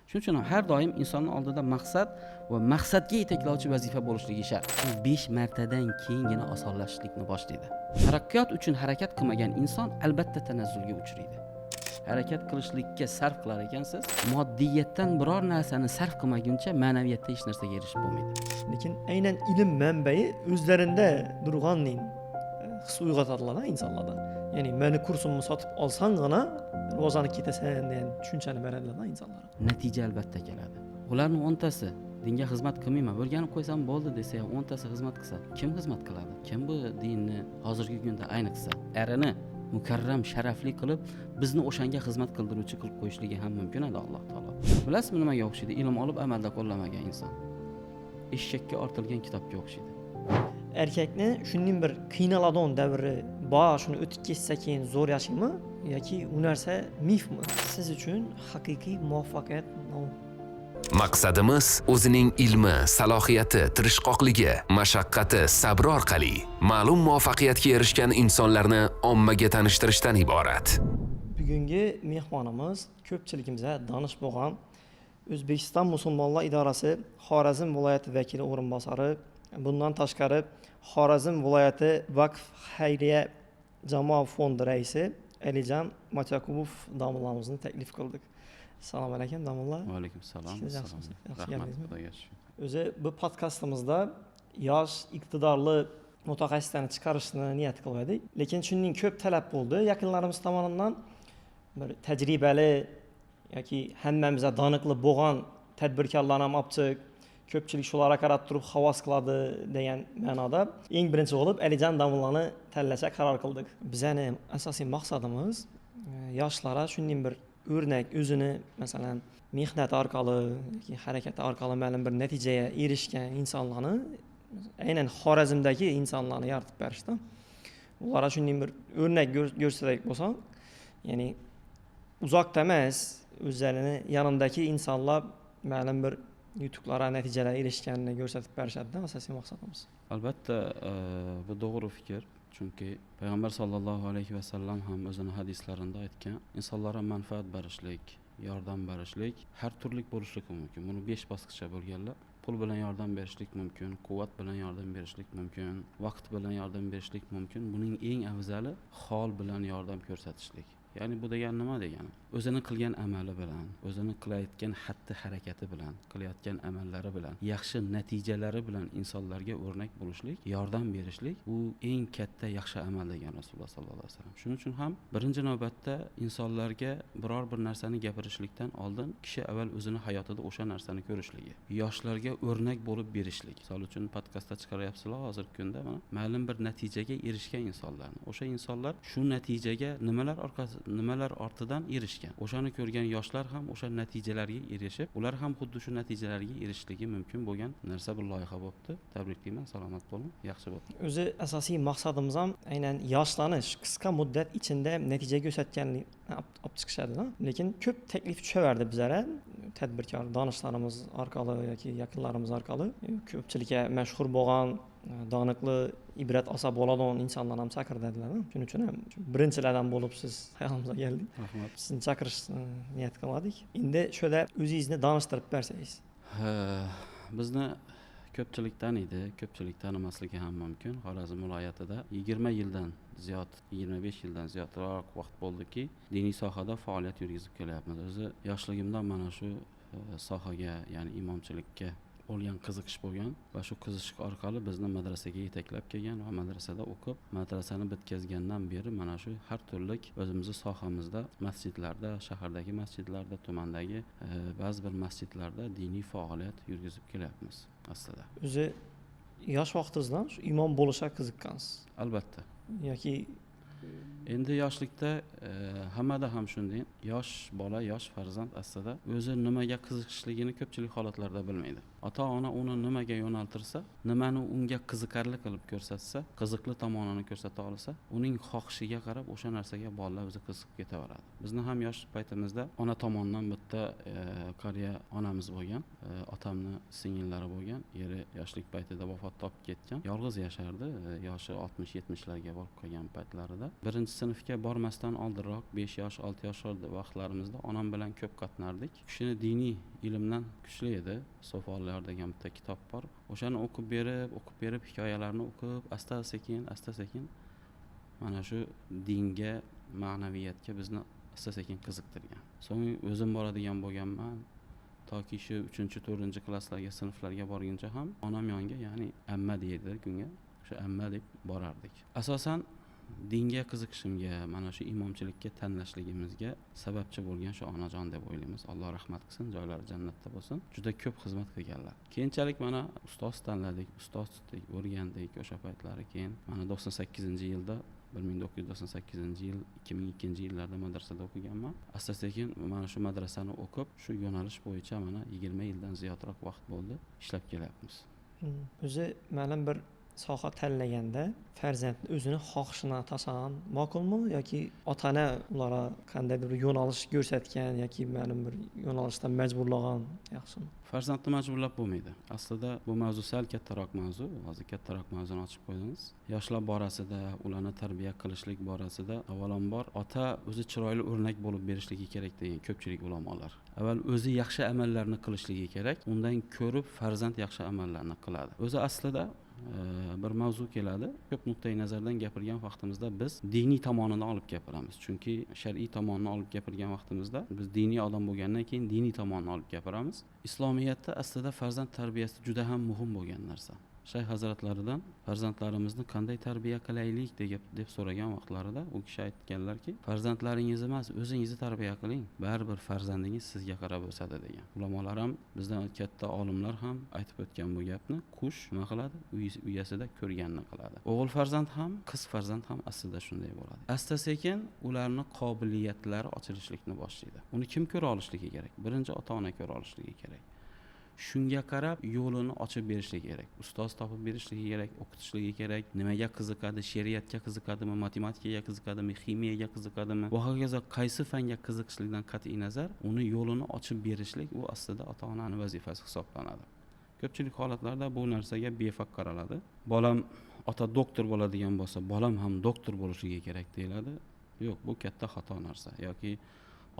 Shuning uchun ham har doim insonning oldida maqsad va maqsadga yetaklovchi vazifa bo'lishligi shart. 5 martadan keyingina osonlashishlikni boshlaydi. Taraqqiyot uchun harakat qilmagan inson albatta tanazzulga uchraydi. Harakat qilishlikka sarf qilar ekansiz, moddiyatdan biror narsani sarf qilmaguncha ma'naviyatda hech narsaga erishib bo'lmaydi. Lekin aynan ilm manbai o'zlarida turganning his uyg'otadilar insonlarda. Ya'ni meni kursimni sotib olsangina rivojlanib ketasan degan tushunchani beradilar insonlar. Natija albatta keladi. Ularning 10tasi dinga xizmat qilmayman, o'rganib qo'ysam bo'ldi desa ham 10tasi xizmat qilsa, kim xizmat qiladi? Kim bu dinni hozirgi kunda ayniqsa erini mukarram, sharafli qilib bizni o'shanga xizmat qildiruvchi qilib qo'yishligi ham mumkin edi Alloh taolo. Bilasizmi nimaga o'xshaydi? Ilm olib amalda qo'llamagan inson. Eshakka ortilgan kitobga o'xshaydi. Erkakni shunning bir qiynaladigan davri bor, shuni o'tib ketsa keyin zo'r yashaymi yoki u narsa mifmi? Siz uchun haqiqiy muvaffaqiyat nima? Maqsadimiz o'zining ilmi, salohiyati, tirishqoqligi, mashaqqati, sabri orqali ma'lum muvaffaqiyatga erishgan insonlarni ommaga tanishtirishdan iborat. Bugungi mehmonimiz ko'pchiligimizga tanish bo'lgan O'zbekiston Musulmonlar idorasi Xorazm viloyati vakili o'rinbosari, bundan tashqari Xorazm viloyati vaqf xayriya jamoa fondi raisi Alijon Matyakubov domlamizni taklif qildik. Assalomu alaykum domla. Va alaykum assalom. Rahmat Xudoga shukr. O'zi bu podkastimizda yosh iqtidorli mutaxassislarni chiqarishni niyat qildik. Lekin shunning ko'p talab bo'ldi. Yaqinlarimiz tomonidan bir tajribali yoki hammamizga taniqli bo'lgan tadbirkorlarni ham olib ko'pchilik shularga qarab turib havas qiladi degan ma'noda eng birinchi bo'lib Alijon domlani tanlashga qaror qildik. Bizning asosiy maqsadimiz yoshlarga shunday bir o'rnak o'zini masalan mehnat orqali yoki harakati orqali ma'lum bir natijaga erishgan insonlarni aynan Xorazmdagi insonlarni yaratib berishdi. Ularga shunday bir o'rnak ko'rsatak bo'lsa, ya'ni uzoqda emas, o'zlarini yonindagi insonlar ma'lum bir yutuqlarga, natijalarga erishganini ko'rsatib berishadidan asosiy maqsadimiz. Albatta bu to'g'ri fikr. Chunki payg'ambar sollallohu alayhi vasallam ham o'zining hadislarida aytgan, insonlarga manfaat berishlik, yordam berishlik har turli bo'lishligi mumkin. Buni 5 bosqichga bo'lganlar. Pul bilan yordam berishlik mumkin, quvvat bilan yordam berishlik mumkin, vaqt bilan yordam berishlik mumkin. Buning eng afzali hol bilan yordam ko'rsatishlik. Ya'ni bu degani nima degani? O'zini qilgan amali bilan, o'zini qilayotgan xatti harakati bilan, qilayotgan amallari bilan, yaxshi natijalari bilan insonlarga o'rnak bo'lishlik, yordam berishlik bu eng katta yaxshi amal degan Rasululloh sollallohu alayhi vasallam. Shuning uchun ham birinchi navbatda insonlarga biror bir narsani gapirishlikdan oldin kishi avval o'zini hayotida o'sha narsani ko'rishligi, yoshlarga o'rnak bo'lib berishlik. Misol uchun podkastda chiqaryapsizlar hozirgi kunda mana ma'lum bir natijaga erishgan insonlarni. O'sha insonlar shu natijaga nimalar ortidan erishgan. O'shani ko'rgan yoshlar ham o'sha natijalarga erishib, ular ham xuddi shu natijalarga erishishligi mumkin bo'lgan narsa bir loyiha bo'libdi. Tabriklayman, salomat bo'ling, yaxshi bo'ldi. O'zi asosiy maqsadimiz ham aynan yoshlarni qisqa muddat ichida natija ko'rsatganlik olib chiqishadi. Lekin ko'p taklif tushaverdi bizlarga tadbirkor donishlarimiz orqali yoki yaqinlarimiz orqali ko'pchilikka mashhur bo'lgan doniqli ibrat olsa bo'ladigan insonlar ham chaqirdilar. Shuning uchun ham birinchilardan bo'lib siz hayolimizga keldik. Rahmat. Sizni chaqirishni niyat qildik. Endi sho'da o'zingizni donishtirib bersangiz. Bizni ko'pchilik taniydi, ko'pchilik tanimasligi ham mumkin. Xorazm viloyatida 20 yildan ziyod, 25 yildan ziyodroq vaqt bo'ldiki, diniy sohada faoliyat yurgizib kelyapmiz. O'zi yoshligimdan mana shu sohaga, ya'ni imomchilikka bo'lgan qiziqish bo'lgan va shu qiziqish orqali bizni madrasaga yetaklab kelgan va madrasada o'qib, madrasani bitkazgandan beri mana shu har turli o'zimizning sohamizda, masjidlarda, shahardagi masjidlarda, tumandagi ba'zi bir masjidlarda diniy faoliyat yurgizib kelyapmiz aslida. O'zi yosh vaqtingizdan shu imom bo'lishga qiziqqansiz? Albatta. Yoki endi yoshlikda hammada ham shunday, yosh bola, yosh farzand aslida o'zi nimaga qiziqishligini ko'pchilik holatlarda bilmaydi. Ota-ona uni nimaga yo'naltirsa, nimani unga qiziqarli qilib ko'rsatsa, qiziqli tomonini ko'rsata olsa, uning xohishiga qarab o'sha narsaga bolalar o'zi qiziqib ketaveradi. Bizni ham yosh paytimizda ona tomonidan bitta qariya onamiz bo'lgan, otamni singillari bo'lgan, eri yoshlik paytida vafot topib ketgan, yolg'iz yashardi, yoshi 60-70 larga borib qolgan paytlarida birinchi sinfga bormasdan oldinroq 5 yosh 6 yosh vaqtlarimizda onam bilan ko'p qatnardik. U kishini diniy ilmdan kuchli edi. So'follar degan bitta kitob bor. O'shani o'qib berib hikoyalarni o'qib, asta sekin mana shu dinga, ma'naviyatga bizni asta sekin qiziqtirgan. So'ng o'zim boradigan bo'lganman. Toki shu 3-4 klasslarga, sinflarga borguncha ham onam yonga, ya'ni amma deydi kunga, shu amma deb borardik. Asosan dinga qiziqishimga, mana shu imomchilikka tanlashligimizga sababchi bo'lgan shu onajon deb o'ylaymiz. Alloh rahmat qilsin, joylari jannatda bo'lsin. Juda ko'p xizmat qilganlar. Keyinchalik mana ustoz tanladik, ustoz tutdik, o'rgandik o'sha paytlari. Keyin mana 98-yilda 1998-yil 2002-yillarda madrasada o'qiganman. Asta-sekin mana shu madrasani o'qib, shu yo'nalish bo'yicha mana 20 yildan ziyodroq vaqt bo'ldi ishlab kelyapmiz. O'zi ma'lum bir soha tanlaganda farzand o'zini xohishini atasan ma'qulmi yoki ota-ona ularga qanday bir yo'nalish ko'rsatgan yoki ma'lum bir yo'nalishdan majburlagan yaxshimi? Farzandni majburlab bo'lmaydi. Aslida bu mavzu sal kattaroq mavzu. Hozir kattaroq mavzuni ochib qo'ydingiz. Yoshlar borasida, ularni tarbiya qilishlik borasida avvalambor ota o'zi chiroyli o'rnak bo'lib berishligi kerak degan ko'pchilik ulamolar. Avval o'zi yaxshi amallarni qilishligi kerak, undan ko'rib farzand yaxshi amallarni qiladi. O'zi aslida bir mavzu keladi. Ko'p nuqtai nazardan gapirgan vaqtimizda biz diniy tomonini olib gapiramiz. Chunki shar'iy tomonni olib gapirgan vaqtimizda biz diniy odam bo'lgandan keyin diniy tomonni olib gapiramiz. Islomiyatda aslida farzand tarbiyasi juda ham muhim bo'lgan narsa. Shayx hazratlaridan farzandlarimizni qanday tarbiya qilaylik deb so'ragan vaqtlarida u kishi aytganlarki, farzandlaringiz emas, o'zingizni tarbiya qiling, baribir farzandingiz sizga qarab o'sadi degan. Ulamolar ham, bizdan katta olimlar ham aytib o'tgan bu gapni. Qush nima qiladi? Uyasida ko'rganini qiladi. O'g'il farzand ham, qiz farzand ham aslida shunday bo'ladi. Asta-sekin ularning qobiliyatlari ochilishlikni boshlaydi. Uni kim ko'ra olishligi kerak? Birinchi ota-ona ko'ra olishligi kerak. Shunga qarab yo'lini ochib berishligi kerak. Ustoz topib berishligi kerak, o'qitishligi kerak. Nimaga qiziqadi? She'riyatga qiziqadimi, matematikaga qiziqadimi, ximiyaga qiziqadimi? Va hokazo qaysi fanga qiziqishlikdan qat'iy nazar, uni yo'lini ochib berishlik u aslida ota-onaning vazifasi hisoblanadi. Ko'pchilik holatlarda bu narsaga befarq qaraladi. Bolam ota doktor bo'ladigan bo'lsa, bolam ham doktor bo'lishligi kerak deyiladi. Yo'q, bu katta xato narsa. Yoki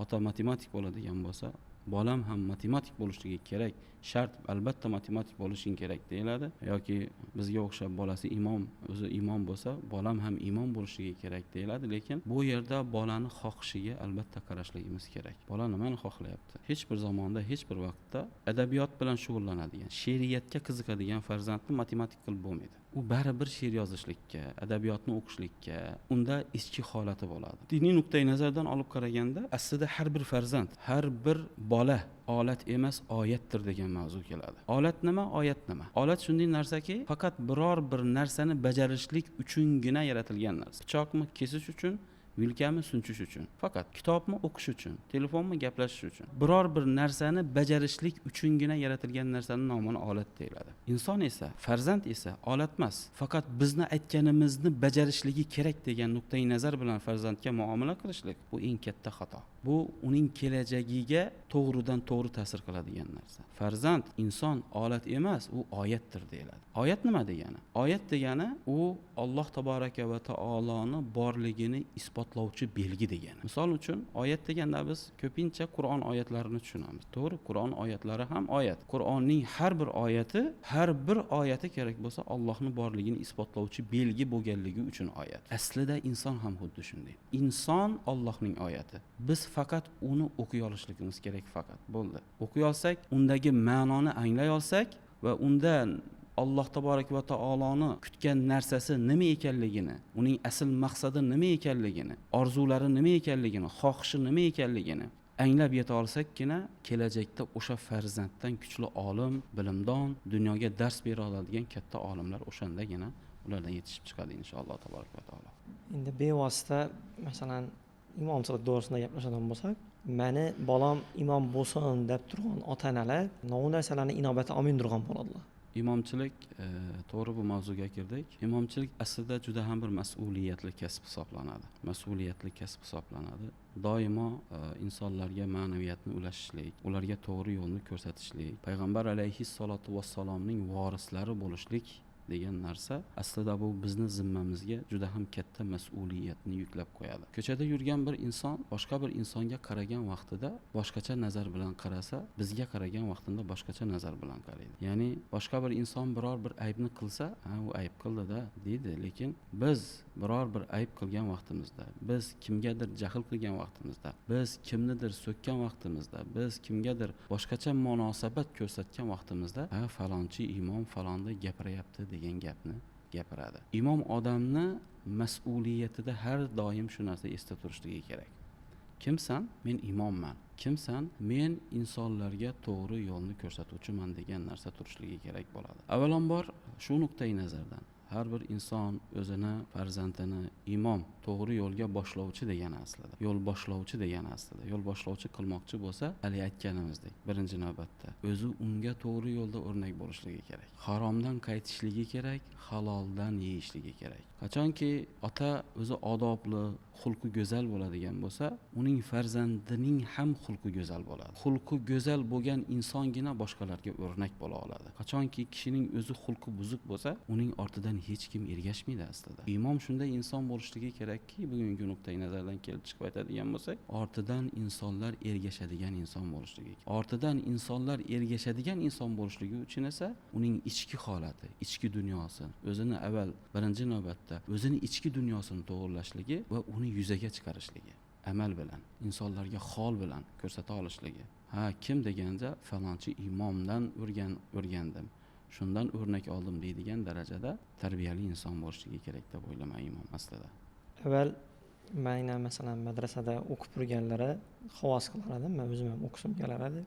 ota matematik bo'ladigan bo'lsa, bolam ham matematik bo'lishligi kerak, shart albatta matematik bo'lishing kerak deyiladi. Yoki bizga o'xshab bolasi o'zi imom bo'lsa, bolam ham imom bo'lishligi kerak deyiladi. Lekin bu yerda bolani xohishiga albatta qarashligimiz kerak. Bola nimani xohlayapti? Hech bir zamonda, hech bir vaqtda adabiyot bilan shug'ullanadigan, she'riyatga qiziqadigan farzandni matematik qilib bo'lmaydi. U baribir she'r yozishlikka, adabiyotni o'qishlikka, unda ichki holati bo'ladi. Diniy nuqtai nazardan olib qaraganda, aslida har bir farzand, har bir bola olat emas, oyatdir degan mavzu keladi. Olat nima, oyat nima? Olat shunday narsaki, faqat biror bir narsani bajarishlik uchungina yaratilgan narsa. Pichoqni kesish uchun, vilkami sunchish uchun, faqat kitobni o'qish uchun, telefonmi gaplashish uchun, biror bir narsani bajarishlik uchungina yaratilgan narsaning nomini olat deyiladi. Inson esa, farzand esa olat emas, faqat bizni aytganimizni bajarishligi kerak degan nuqtai nazar bilan farzandga muomala qilishlik bu eng katta xato. Bu uning kelajagiga to'g'ridan to'g'ri ta'sir qiladigan narsa. Farzand inson olat emas, u oyatdir deyiladi. Oyat nima degani? Oyat degani u Alloh taboraka va taoloni borligini isbotlovchi belgi degani. Misol uchun oyat deganda biz ko'pincha Qur'on oyatlarini tushunamiz. To'g'ri, Qur'on oyatlari ham oyat. Qur'onning har bir oyati kerak bo'lsa Allohning borligini isbotlovchi belgi bo'lganligi uchun oyat. Aslida inson ham xuddi shunday. Inson Allohning oyati. Biz faqat uni o'qiy olishligimiz kerak faqat. Bo'ldi. O'qiy olsak, undagi ma'noni anglay olsak va undan Alloh taborak va taoloni kutgan narsasi nima ekanligini, uning asl maqsadi nima ekanligini, orzulari nima ekanligini, xohishi nima ekanligini anglab yeta olsakkina, kelajakda o'sha farzanddan kuchli olim, bilimdon, dunyoga dars bera oladigan katta olimlar o'shandagina ulardan yetishib chiqadi inshaalloh taborak va taolo. Endi bevosita, masalan, imomchilik to'g'risida gaplashadigan bo'lsak, meni bolam imom bo'lsin deb turgan ota-onalar bu narsalarni inobatga olmaydigan bo'ladilar. Imomchilik, to'g'ri bu mavzuga kirdik. Imomchilik aslida juda ham bir mas'uliyatli kasb hisoblanadi. Doimo insonlarga ma'naviyatni ulashishlik, ularga to'g'ri yo'lni ko'rsatishlik, payg'ambar alayhi salatu vassalomning vorislari bo'lishlik degan narsa aslida bu bizni zimmamizga juda ham katta mas'uliyatni yuklab qo'yadi. Ko'chada yurgan bir inson boshqa bir insonga qaragan vaqtida boshqacha nazar bilan qarasa, bizga qaragan vaqtida boshqacha nazar bilan qaraydi. Ya'ni boshqa bir inson biror bir aybni qilsa, "Ha, u ayb qildi-da" deydi, lekin biz biror bir ayb qilgan vaqtimizda, biz kimgadir jahl qilgan vaqtimizda, biz kimnidir so'kkan vaqtimizda, biz kimgadir boshqacha munosabat ko'rsatgan vaqtimizda, "Ha, falonchi imom falonda gapiryapti" degan gapni gapiradi. Imom odamni mas'uliyatida har doim shu narsa esda turishligi kerak. Kimsan? Men imomman. Kimsan? Men insonlarga to'g'ri yo'lni ko'rsatuvchiman degan narsa turishligi kerak bo'ladi. Avvalambor shu nuqtai nazardan har bir inson o'zini farzandini imom, to'g'ri yo'lga boshlovchi degani aslida. Yo'l boshlovchi degani aslida. Yo'l boshlovchi qilmoqchi bo'lsa, hali aytganimizdek, birinchi navbatda o'zi unga to'g'ri yo'lda o'rnak bo'lishligi kerak. Haromdan qaytishligi kerak, haloldan yeyishligi kerak. Qachonki ota o'zi odobli, xulqi go'zal bo'ladigan bo'lsa, uning farzandining ham xulqi go'zal bo'ladi. Xulqi go'zal bo'lgan insongina boshqalarga o'rnak bo'la oladi. Qachonki kishining o'zi xulqi buzuq bo'lsa, uning ortidan hech kim ergashmaydi aslida. Imom shunday inson bo'lishligi kerakki, bugungi nuqtai nazardan kelib chiqib aytadigan bo'lsak, ortidan insonlar ergashadigan inson bo'lishligi kerak. Ortidan insonlar ergashadigan inson bo'lishligi uchun esa uning ichki holati, ichki dunyosi, o'zini avval birinchi navbatda o'zini ichki dunyosini to'g'irlashligi va uni yuzaga chiqarishligi, amal bilan, insonlarga hol bilan ko'rsata olishligi. Ha, kim deganda falonchi imomdan o'rgandim, shundan o'rnak oldim deydigan darajada tarbiyali inson bo'lishligi kerak deb o'ylayman imom aslida. Avval mayna masalan madrasada o'qib turganlari havas qilar edim, men o'zim ham o'qishim kelar edi.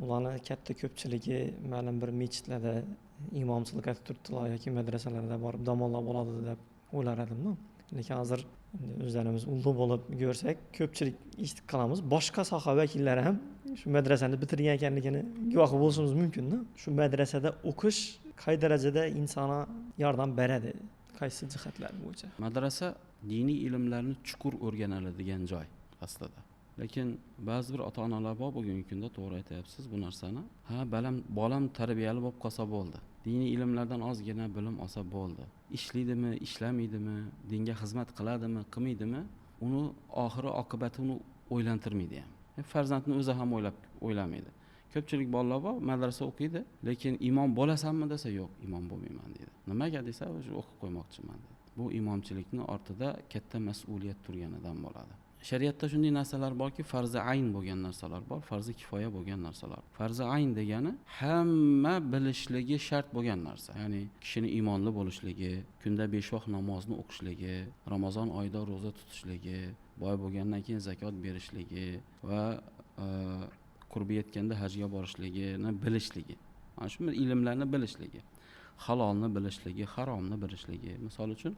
Ularning katta ko'pchiligi ma'lum bir masjidlarda imomchilik qilib turibdilar yoki madrasalarda borib dam olib oladi deb o'ylar edim-da. Lekin hozir o'zlarimiz ulug' bo'lib ko'rsak, ko'pchilik eshitib qolamiz. Boshqa soha vakillari ham shu madrasani bitirgan ekanligini guvohi bo'lishimiz mumkin-da. Shu madrasada o'qish qay darajada insonga yordam beradi, qaysi jihatlar bo'yicha? Madrasa diniy ilmlarni chuqur o'rganiladigan joy aslida. Lekin ba'zi bir ota-onalar bor bugungi kunda, to'g'ri aytayapsiz bu narsani. Ha, bolam tarbiyali bo'lib qolsa bo'ldi. Diniy ilmlardan ozgina bilim olsa bo'ldi. Ishlaydimi, ishlamaydimi, dinga xizmat qiladimi, qilmaydimi, uni oxiri oqibatini o'ylantirmaydi ham. Farzandni o'zi ham o'ylamaydi. Ko'pchilik bolalar bor, madrasa o'qiydi, lekin imom bo'lasanmi desa, yo'q, imom bo'lmayman deydi. Nimaga desa, o'sha o'qib qo'ymoqchiman deydi. Bu imomchilikning ortida katta mas'uliyat turganidan bo'ladi. Shariatda shunday narsalar borki, farzi ayn bo'lgan narsalar bor, farzi kifoya bo'lgan narsalar. Farzi ayn degani hamma bilishligi shart bo'lgan narsa. Ya'ni kishining iymonli bo'lishligi, kunda 5 vaqt namozni o'qishligi, Ramazon oyida roza tutishligi, boy bo'lgandan keyin zakot berishligi va qurbi yetganda hajga borishligini bilishligi. Mana shu ilmlarni bilishligi, halolni bilishligi, haromni bilishligi. Misol uchun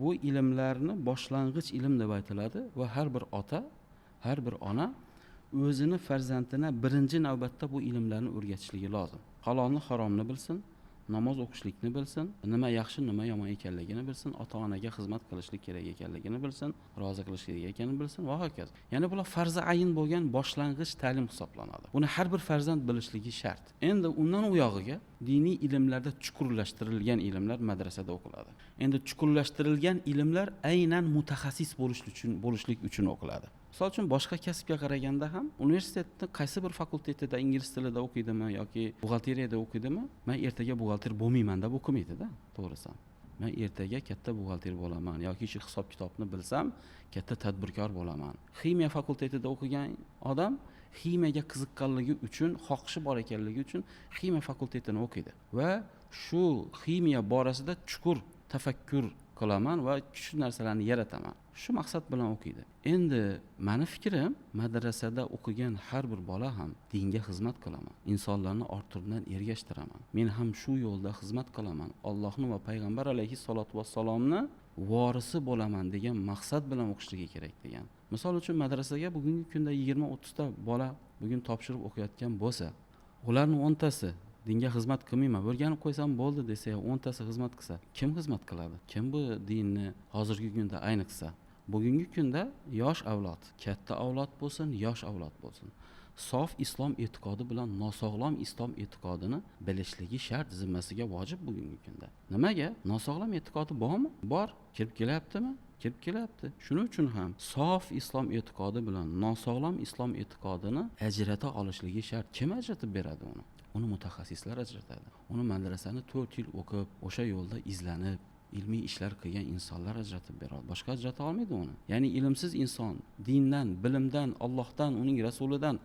bu ilmlarni boshlang'ich ilm deb aytiladi va har bir ota, har bir ona o'zini farzandini birinchi navbatda bu ilmlarni o'rgatishligi lozim. Halolni, haromni bilsin, namoz o'qishlikni bilsin, nima yaxshi, nima yomon ekanligini bilsin, ota-onaga xizmat qilishlik kerak ekanligini bilsin, rozi qilishlik ekanini bilsin va hokazo. Ya'ni bular farzi ayn bo'lgan boshlang'ich ta'lim hisoblanadi. Buni har bir farzand bilishligi shart. Endi undan u yog'iga diniy ilmlarda chuqurlashtirilgan ilmlar madrasada o'qiladi. Endi chuqurlashtirilgan ilmlar aynan mutaxassis bo'lishlik uchun o'qiladi. Misol uchun boshqa kasbga qaraganda ham universitetning qaysi bir fakultetida ingliz tilida o'qiydimi yoki buxgalteriyada o'qiydimi, men ertaga buxgalter bo'lmayman deb o'qimaydi-da, to'g'risi. Men ertaga katta buxgalter bo'laman yoki shu hisob kitobni bilsam, katta tadbirkor bo'laman. Ximiya fakultetida o'qigan odam ximiyaga qiziqqanligi uchun, xohishi bor ekanligi uchun ximiya fakultetini o'qiydi va shu ximiya borasida chuqur tafakkur qilaman va shu narsalarni yarataman. Shu maqsad bilan o'qiydi. Endi meni fikrim, madrasada o'qigan har bir bola ham dinga xizmat qilaman. Insonlarni ortidan ergashtiraman. Men ham shu yo'lda xizmat qilaman. Allohning va payg'ambar alayhi salatu vassalomni vorisi bo'laman degan maqsad bilan o'qishligi kerak degan. Misol uchun madrasaga bugungi kunda 20-30 ta bola bugun topshirib o'qiyotgan bo'lsa, ularning 10 tasi dinga xizmat qilmayman, o'rganib qo'ysam bo'ldi desa, 10 tasi xizmat qilsa, kim xizmat qiladi? Kim bu dinni hozirgi kunda ayniqsa bugungi kunda yosh avlod, katta avlod bo'lsin, yosh avlod bo'lsin, sof islom e'tiqodi bilan nosog'lom islom e'tiqodini bilishligi shart, zimmasiga vojib bugungi kunda. Nimaga? Nosog'lom e'tiqodi bormi? Bor. Kirib kelyaptimi? Kirib kelyapti. Shuning uchun ham sof islom e'tiqodi bilan nosog'lom islom e'tiqodini ajrata olishligi shart. Kim ajratib beradi uni? Uni mutaxassislar ajratadi. Uni madrasani 4 yil o'qib, o'sha yo'lda izlanib, ilmiy ishlar qilgan insonlar ajratib beradi. Boshqa ajrata olmaydi uni. Ya'ni ilmsiz inson, dindan, bilimdan, Allohdan, uning rasulidan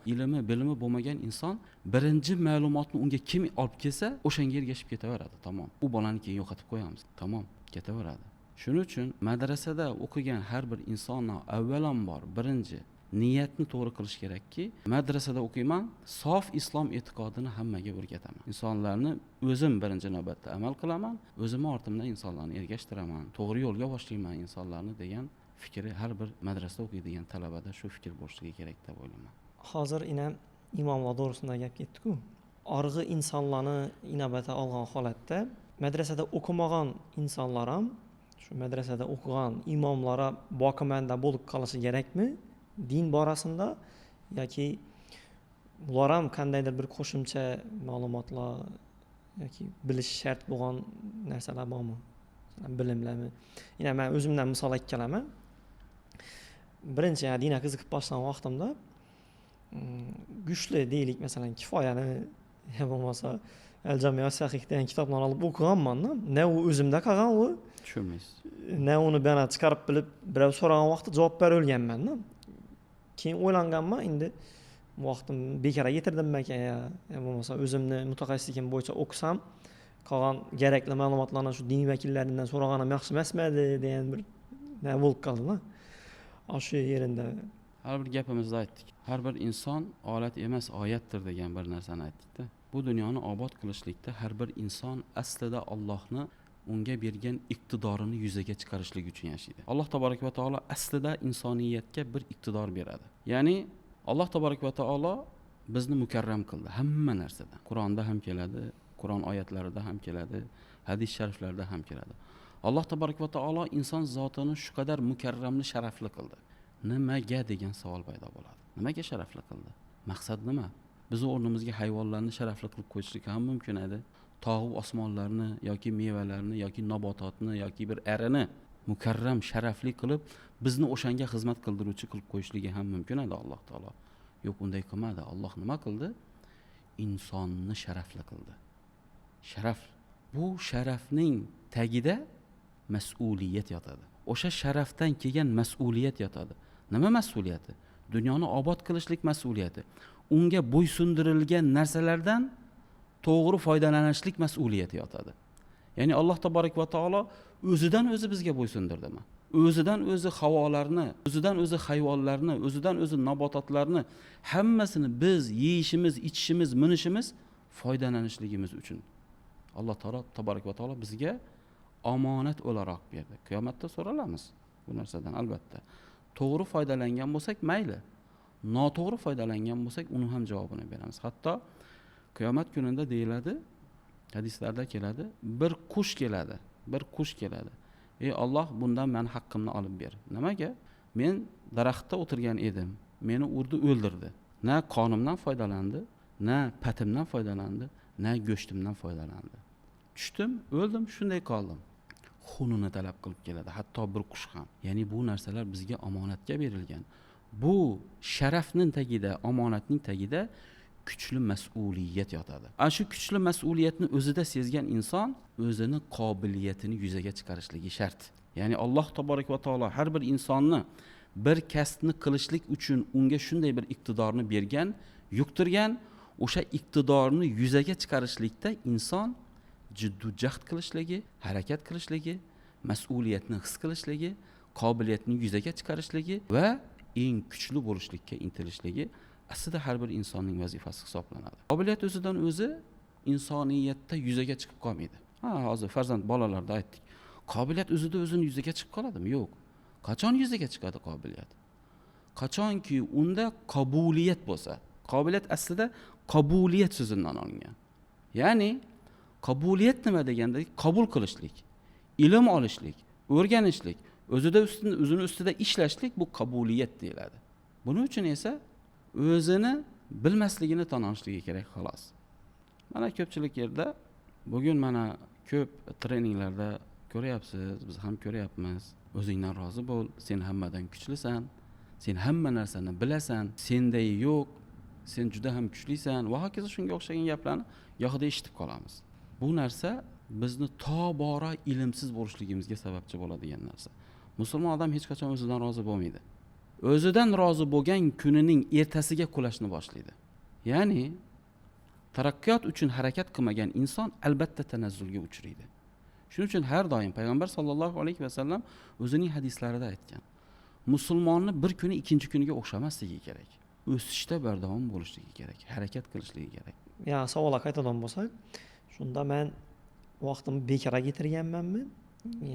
bilimi bo'lmagan inson birinchi ma'lumotni unga kim olib kelsa, o'shanga ergashib ketaveradi. Tamom. U bolani keyin yo'qotib qo'yamiz. Tamom, ketaveradi. Shuning uchun madrasada o'qigan har bir insonning avvalambor birinchi niyatni to'g'ri qilish kerakki, madrasada o'qiyman, sof islom e'tiqodini hammaga o'rgataman. Insonlarni o'zim birinchi navbatda amal qilaman, o'zim ortimdan insonlarni ergashtiraman, to'g'ri yo'lga boshlayman insonlarni degan fikri har bir madrasada o'qiydigan talabada shu fikr bo'lishligi kerak deb o'ylayman. Hozir imomlar to'g'risida gap ketdi-ku. Org'i insonlarni inobatga olgan holatda madrasada o'qimagan insonlar ham shu madrasada o'qigan imomlar boqimanda bo'lib qolishi kerakmi? Din borasida yoki ular ham qandaydir bir qo'shimcha ma'lumotlar yoki bilish shart bo'lgan narsalar bormi? Masalan, bilimlarmi? Yana men o'zimdan misol aytib kelaman. Birinchi dinga qiziqib boshlagan vaqtimda kuchli deylik, masalan, kifoyani bo'lmasa al-Jami' sahih degan kitoblarni olib o'qiganman-da. Ne u o'zimda qolgan u. Tushunmaysiz. Ne uni bana chiqarib bilib, birov so'ragan vaqtda javob bera olganman-da. Keyin o'ylanganman, endi vaqtim bekor yetirdimmi ekan ya bo'lmasa o'zimni mutaxassisligim bo'yicha o'qisam, qolgan kerakli ma'lumotlarni shu din vakillaridan so'raganim yaxshi emasmidi degan bir nima bo'lib qoldi-da. Shu yerida Har bir gapimizda aytdik. Har bir inson olat emas, oyatdir degan bir narsani aytdik-da. Bu dunyoni obod qilishlikda har bir inson aslida Allohni unga bergan iqtidorini yuzaga chiqarishlik uchun yashaydi. Alloh taborak va taolo aslida insoniyatga bir iqtidor beradi. Ya'ni Alloh taborak va taolo bizni mukarram qildi hamma narsada. Qur'onda ham keladi, Qur'on oyatlarida ham keladi, hadis shariflarda ham keladi. Alloh taborak va taolo inson zotini shu qadar mukarramli, sharafli qildi. Nimaga degan savol paydo bo'ladi. Nimaga sharafli qildi? Maqsad nima? Biz o'rnimizga hayvonlarni sharafli qilib qo'yishlik ham mumkin edi. Tog'u osmonlarni yoki mevalarni yoki nabototni yoki bir arini mukarram, sharafli qilib bizni o'shanga xizmat qildiruvchi qilib qo'yishligi ham mumkin edi Alloh taolo. Yo'q, unday qilmadi. Alloh nima qildi? Insonni sharafli qildi. Sharaf. Bu sharafning tagida mas'uliyat yotadi. O'sha sharafdan kelgan mas'uliyat yotadi. Nima mas'uliyati? Dunyoni obod qilishlik mas'uliyati. Unga bo'ysundirilgan narsalardan to'g'ri foydalanishlik mas'uliyati yotadi. Ya'ni Alloh taborak va taolo o'zidan o'zi bizga bo'ysundirdimi? O'zidan o'zi havolarni, o'zidan o'zi hayvonlarni, o'zidan o'zi nabototlarni hammasini biz yeyishimiz, ichishimiz, minishimiz foydalanishligimiz uchun Alloh taborak va taolo bizga omonat o'laroq berdi. Qiyomatda so'ralamiz bu narsadan albatta. To'g'ri foydalangan bo'lsak mayli, noto'g'ri foydalangan bo'lsak uni ham javobini beramiz. Hatto qiyomat kunida deyiladi, hadislarda keladi, bir qush keladi. Ey Alloh, bundan men haqqimni olib ber. Nimaga? Men daraxtda o'tirgan edim, meni urdi, o'ldirdi. Na qonimdan foydalandi, na patimdan foydalandi, na go'shtimdan foydalandi. Tushdim, o'ldim, shunday qoldim. Xunini talab qilib keladi, hatto bir qush ham. Ya'ni bu narsalar bizga omonatga berilgan. Bu sharafning tagida, omonatning tagida kuchli mas'uliyat yotadi. Ana shu kuchli mas'uliyatni o'zida sezgan inson o'zini qobiliyatini yuzaga chiqarishligi shart. Ya'ni Alloh taborak va taolo har bir insonni bir kasbni qilishlik uchun unga shunday bir iqtidorni bergan, yuqtirgan, o'sha iqtidorni yuzaga chiqarishlikda inson jiddu jahd qilishligi, harakat qilishligi, mas'uliyatni his qilishligi, qobiliyatni yuzaga chiqarishligi va eng kuchli bo'lishlikka intilishligi aslida har bir insonning vazifasi hisoblanadi. Qobiliyat o'zidan o'zi insoniyatda yuzaga chiqib qolmaydi. Hozir farzand bolalarda aytdik. Qobiliyat o'zida o'zini yuzaga chiqib qoladimi? Yo'q. Qachon yuzaga chiqadi qobiliyat? Qachonki unda qabuliyat bo'lsa. Qobiliyat aslida qabuliyat so'zidan olingan. Ya'ni qabuliyat nima deganda qabul qilishlik, ilm olishlik, o'rganishlik, o'zini ustida ishlashlik bu qabuliyat deyiladi. Buning uchun esa o'zini bilmasligini tan olishligi kerak xolos. Mana ko'pchilik yerda bugun mana ko'p treninglarda ko'ryapsiz, biz ham ko'ryapmiz. O'zingdan rozi bo'l, sen hammadan kuchlisan, sen hamma narsani bilasan, senday yo'q, sen juda ham kuchlisan va hokazo shunga o'xshagan gaplarni gohida eshitib qolamiz. Bu narsa bizni tobora ilmsiz bo'lishligimizga sababchi bo'ladigan narsa. Musulmon odam hech qachon o'zidan rozi bo'lmaydi. O'zidan rozi bo'lgan kunining ertasiga qulashni boshlaydi. Ya'ni taraqqiyot uchun harakat qilmagan inson albatta tanazzulga uchraydi. Shuning uchun har doim payg'ambar sollallohu alayhi vasallam o'zining hadislarida aytgan. Musulmonni bir kuni ikkinchi kuniga o'xshamasligi kerak. O'sishda bardavom bo'lishligi kerak, harakat qilishligi kerak. Ya savolga qaytadan bo'lsak, shunda men vaqtimni bekorga yetirganmanmi?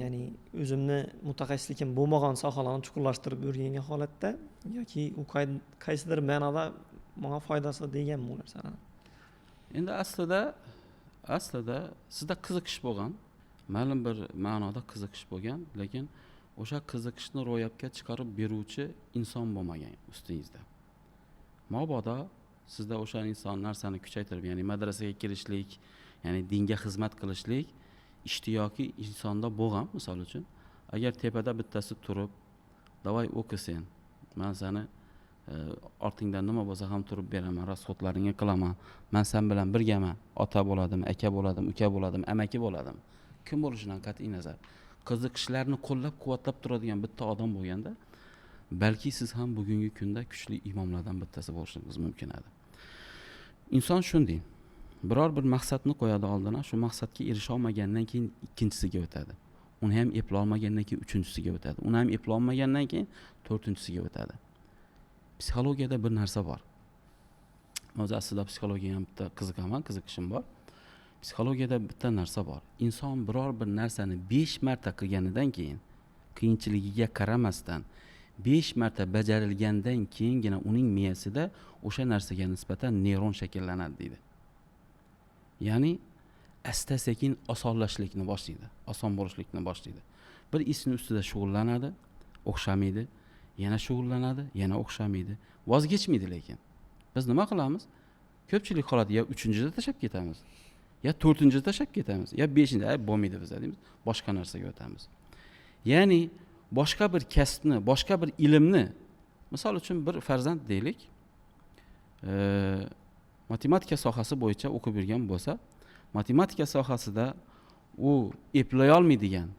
Ya'ni o'zimni mutaxassisligim bo'lmagan sohalarni chuqurlashtirib o'rgangan holatda yoki u qaysidir ma'noda menga foydasi degan bu narsani. Endi aslida sizda qiziqish bo'lgan, ma'lum bir ma'noda qiziqish bo'lgan, lekin o'sha qiziqishni ro'yobga chiqarib beruvchi inson bo'lmagan ustingizda. Mabodo sizda o'sha inson narsani kuchaytirib, ya'ni madrasaga kirishlik, ya'ni dinga xizmat qilishlik ishtiyoqi insonda bo'lgan, misol uchun, agar tepada bittasi turib, "Davay o'qi sen. Men seni ortingdan nima bo'lsa ham turib beraman, rasxotlaringga qilaman. Men sen bilan birgaman. Ota bo'ladim, aka bo'ladim, uka bo'ladim, amaki bo'ladim." Kim bo'lishidan qat'iy nazar, qiziqishlarni qo'llab-quvvatlab turadigan bitta odam bo'lganda, balki siz ham bugungi kunda kuchli imomlardan bittasi bo'lishingiz mumkin edi. Inson shunday. Biror bir maqsadni qo'yadi oldidan, shu maqsadga erisha olmagandan keyin ikkinchisiga o'tadi. Uni ham eplay olmagandan keyin uchinchisiga o'tadi. Uni ham eplay olmagandan keyin to'rtinchisiga o'tadi. Psixologiyada bir narsa bor. O'zi aslida psixologiyaga ham bitta qiziqishim bor. Psixologiyada bitta narsa bor. Inson biror bir narsani 5 marta qilganidan keyin, qiyinchiligiga qaramasdan 5 marta bajarilgandan keyingina uning miyasida o'sha narsaga nisbatan neyron shakllanadi deydi. Ya'ni asta-sekin osonlashlikni boshlaydi, oson bo'lishlikni boshlaydi. Bir ishning ustida shug'ullanadi, o'xshamaydi, yana shug'ullanadi, yana o'xshamaydi, voz kechmaydi lekin. Biz nima qilamiz? Ko'pchilik holati ya 3-da tashab ketamiz, ya 4-da tashab ketamiz, ya 5-da bo'lmaydi biz deymiz, boshqa narsaga o'tamiz. Ya'ni boshqa bir kasbni, boshqa bir ilmni, misol uchun bir farzand deylik, matematika sohasi bo'yicha o'qib yurgan bo'lsa, matematika sohasida u eplay olmaydigan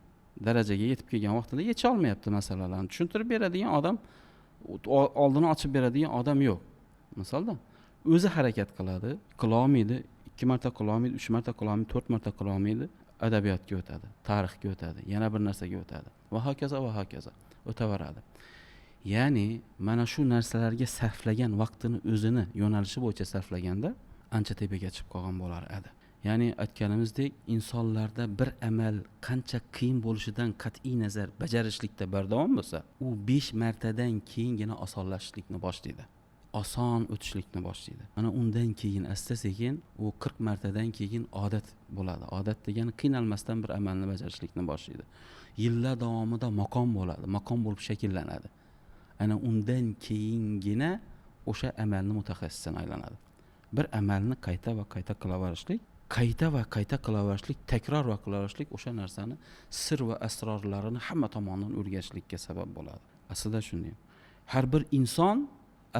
darajaga yetib kelgan vaqtida yecha olmayapti masalalarni tushuntirib beradigan odam, oldini ochib beradigan odam yo'q. Misolda o'zi harakat qiladi, qila olmaydi, 2 marta qila olmaydi, 3 marta qila olmaydi, 4 marta qila olmaydi, adabiyotga o'tadi, tarixga o'tadi, yana bir narsaga o'tadi va hokazo o'taveradi. Ya'ni mana shu narsalarga sarflagan vaqtini o'zini yo'nalishi bo'yicha sarflaganda ancha tepaga chiqib qolgan bo'lar edi. Ya'ni aytganimizdek, insonlarda bir amal qancha qiyin bo'lishidan qat'iy nazar bajarishlikda bardavom bo'lsa, u 5 martadan keyingina osonlashishlikni boshlaydi. Oson o'tishlikni boshlaydi. Mana undan keyin asta-sekin u 40 martadan keyin odat bo'ladi. Odat degani qiynalmasdan bir amalni bajarishlikni boshlaydi. Yillar davomida maqom bo'ladi, maqom bo'lib shakllanadi. Ana undan keyingina o'sha amalni mutaxassisini aylanadi. Bir amalni qayta va qayta qilaverishlik, takror va qilaverishlik o'sha narsani sir va asrorlarini hamma tomonidan o'rganishlikka sabab bo'ladi. Aslida shunday. Har bir inson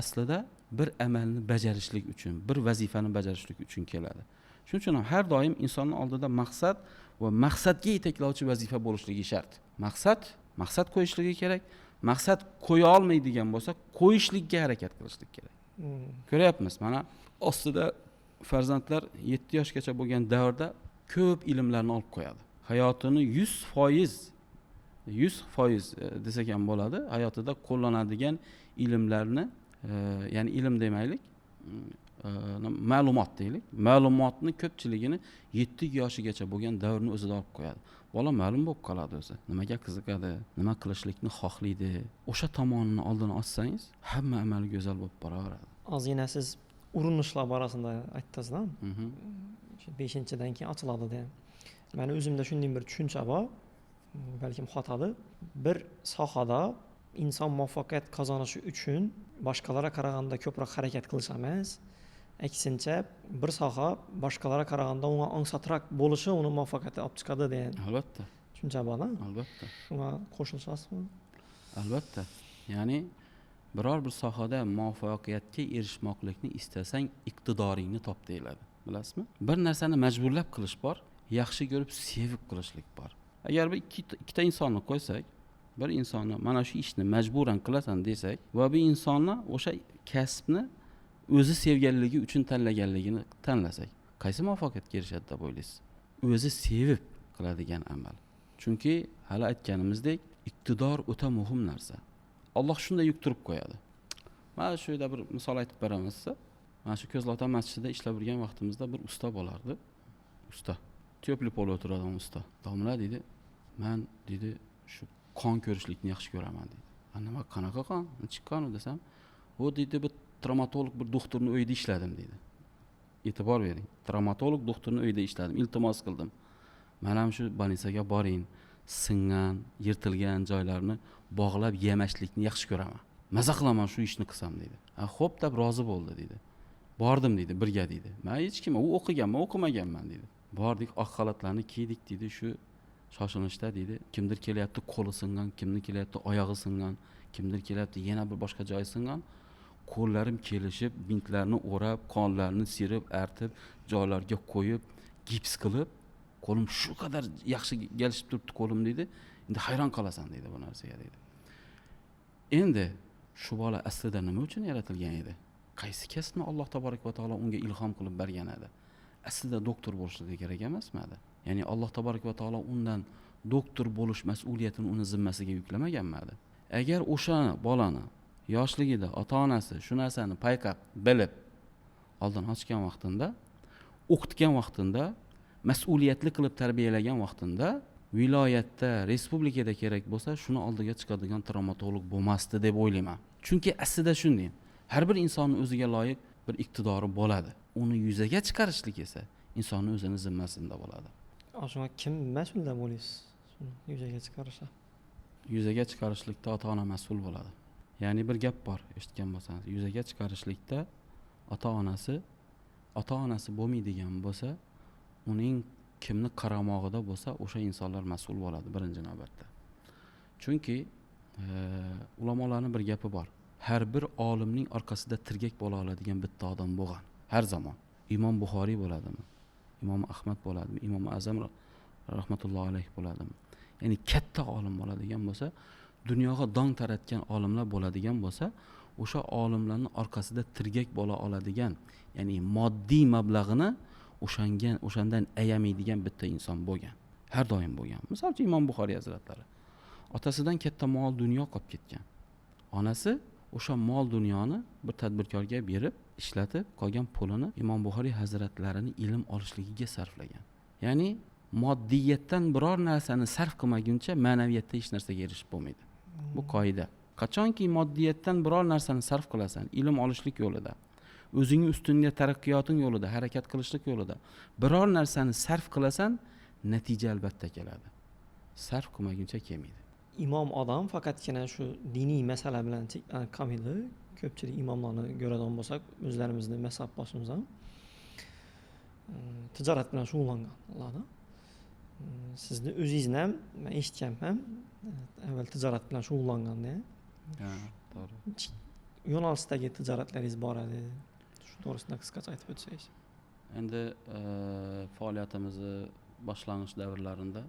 aslida bir amalni bajarishlik uchun, bir vazifani bajarishlik uchun keladi. Shuning uchun ham har doim insonning oldida maqsad va maqsadga yetaklovchi vazifa bo'lishligi shart. Maqsad qo'yishligi kerak. Maqsad qo'ya olmaydigan bo'lsa, qo'yishlikka harakat qilishlik kerak. Ko'ryapmiz, mana ostida farzandlar 7 yoshgacha bo'lgan davrda ko'p ilmlarni olib qo'yadi. Hayotini 100% desak ham bo'ladi, hayotida qo'llanadigan ilmlarni, ya'ni ilm demaylik, ma'lumot deylik. Ma'lumotni ko'pchiligini 7 yoshigacha bo'lgan davrni o'zida olib qo'yadi. Bola ma'lum bo'lib qoladi o'zi. Nimaga qiziqadi, nima qilishlikni xohlaydi. O'sha tomonini oldini ochsangiz, hamma amali go'zal bo'lib boraveradi. Ozgina siz urinishlar borasida aytdingiz-da. 5-dan keyin ochiladi deb. Meni o'zimda shunday bir tushuncha bor. Balkim xatodir. Bir sohada inson muvaffaqiyat qozonishi uchun boshqalarga qaraganda ko'proq harakat qilish emas, aksincha bir soha boshqalarga qaraganda unga ongsatroq bo'lishi uni muvaffaqiyatga olib chiqadi degan Albatta, tushuncha bor. albatta. Shunga qo'shilsizmi? Albatta. Ya'ni biror bir sohada muvaffaqiyatga erishmoqlikni istasang, iqtidoringni top deyiladi. Bilasizmi? Bir narsani majburlab qilish bor, yaxshi ko'rib sevib qilishlik bor. Agar bir ikkita insonni qo'ysak, bir insonni mana shu ishni majburan qilasan desak va bu insonni o'sha kasbni o'zi sevganligi uchun tanlaganligini tanlasak, qaysi muvaffaqiyatga erishadi deb o'ylaysiz? O'zi sevib qiladigan amal. Chunki hali aytganimizdek, iqtidor o'ta muhim narsa. Alloh shunday yuqtirib qo'yadi. Mana shu yerda bir misol aytib beraman sizga. Mana shu Ko'zlotan masjidida ishlab yurgan vaqtimizda bir usta bo'lardi. Usta. Tepli pol o'tiradigan usta. Domla dedi, "Men dedi, shu qon ko'rishlikni yaxshi ko'raman" dedi. Nima qanaqa qon? Chiqqan desam, "U dedi, bir travmatolog bir doktorning uyida ishladim" dedi. E'tibor bering. Travmatolog doktorning uyida ishladim. Iltimos qildim. Men ham shu больницаga boring, singan, yirtilgan joylarni bog'lab yemashlikni yaxshi ko'raman. Maza qilaman shu ishni qilsam dedi. Xo'p deb rozi bo'ldi dedi. Bordim dedi, birga dedi. Men hech kim, u o'qiganman, o'qimaganman dedi. Bordik, oq xalatlarni kiydik dedi, shu shoshilishda dedi. Kimdir kelyapti qo'li singan, kimdir kelyapti oyog'i singan, kimdir kelyapti yana bir boshqa joyi singan. Qo'llarim kelishib, bintlarni o'rab, qonlarni sirib, artib, joylarga qo'yib, gips qilib, qo'lim shu qadar yaxshi kelishib turibdi qo'lim dedi. Endi hayron qolasan dedi bu narsaga dedi. Endi shu bola aslida nima uchun yaratilgan edi? Qaysi kasbni Alloh taborak va taolo unga ilhom qilib bergan edi? Aslida doktor bo'lishligi kerak emasmi edi? Ya'ni Alloh taborak va taolo undan doktor bo'lish mas'uliyatini uni zimmasiga yuklamaganmi edi? Agar o'sha bolani yoshligida ota-onasi shu narsani payqab, bilib, oldin ochgan vaqtida, o'qitgan vaqtida, mas'uliyatli qilib tarbiyalagan vaqtida, viloyatda, respublikada kerak bo'lsa, shuni oldiga chiqadigan travmatolog bo'lmasdi deb o'ylayman. Chunki aslida shunday. Har bir insonning o'ziga loyiq bir iqtidori bo'ladi. Uni yuzaga chiqarishlik esa insonning o'zining zimmasida bo'ladi. Shunga kim mas'ul deb o'ylaysiz? Shuni yuzaga chiqarishda. Yuzaga chiqarishlikda ota-ona mas'ul bo'ladi. Ya'ni bir gap bor, eshitgan bo'lsangiz, yuzaga chiqarishlikda ota-onasi bo'lmaydigan bo'lsa, uning kimni qaramog'ida bo'lsa, o'sha insonlar mas'ul bo'ladi birinchi navbatda. Chunki ulamolarning bir gapi bor. Har bir olimning orqasida tirgak bo'la oladigan bitta odam bo'lgan. Har zamon. Imom Buxoriy bo'ladimi? Imom Ahmad bo'ladimi? Imom Azam rahmatullohi alayhi bo'ladimi? Ya'ni katta olim bo'ladigan bo'lsa, dunyoga dong taratgan olimlar bo'ladigan bo'lsa, o'sha olimlarning orqasida tirgak bo'la oladigan, ya'ni moddiy mablag'ini o'shandan ayamaydigan bitta inson bo'lgan. Har doim bo'lgan. Misol uchun Imom Buxoriy hazratlari otasidan katta mol dunyo qolib ketgan. Onasi o'sha mol dunyoni bir tadbirkorga berib, ishlatib, qolgan pulini Imom Buxoriy hazratlarining ilm olishligiga sarflagan. Ya'ni moddiyatdan biror narsani sarf qilmaguncha ma'naviyatda hech narsaga erishib bo'lmaydi. Bu qoida. Qachonki moddiyatdan biror narsani sarf qilasan, ilm olishlik yo'lida, o'zing ustingga taraqqiyoting yo'lida, harakat qilishlik yo'lida biror narsani sarf qilasan, natija albatta keladi. Sarf qilmaguncha kelmaydi. Imom odam faqatgina shu diniy masala bilan qolmaydi. Ko'pchilik imomlarni ko'radigan bo'lsak, o'zlarimizni mazhab boshimiz ham tijorat bilan shug'ullanganlar. Sizni o'zingizni ham men eshitganman, avval tijorat bilan shug'ullanganda. Ha, to'g'ri. Yo'nalishdagi tijoratlaringiz bor edi. Shu to'g'risida qisqacha aytib o'tsangiz. Endi faoliyatimizni boshlang'ich davrlarida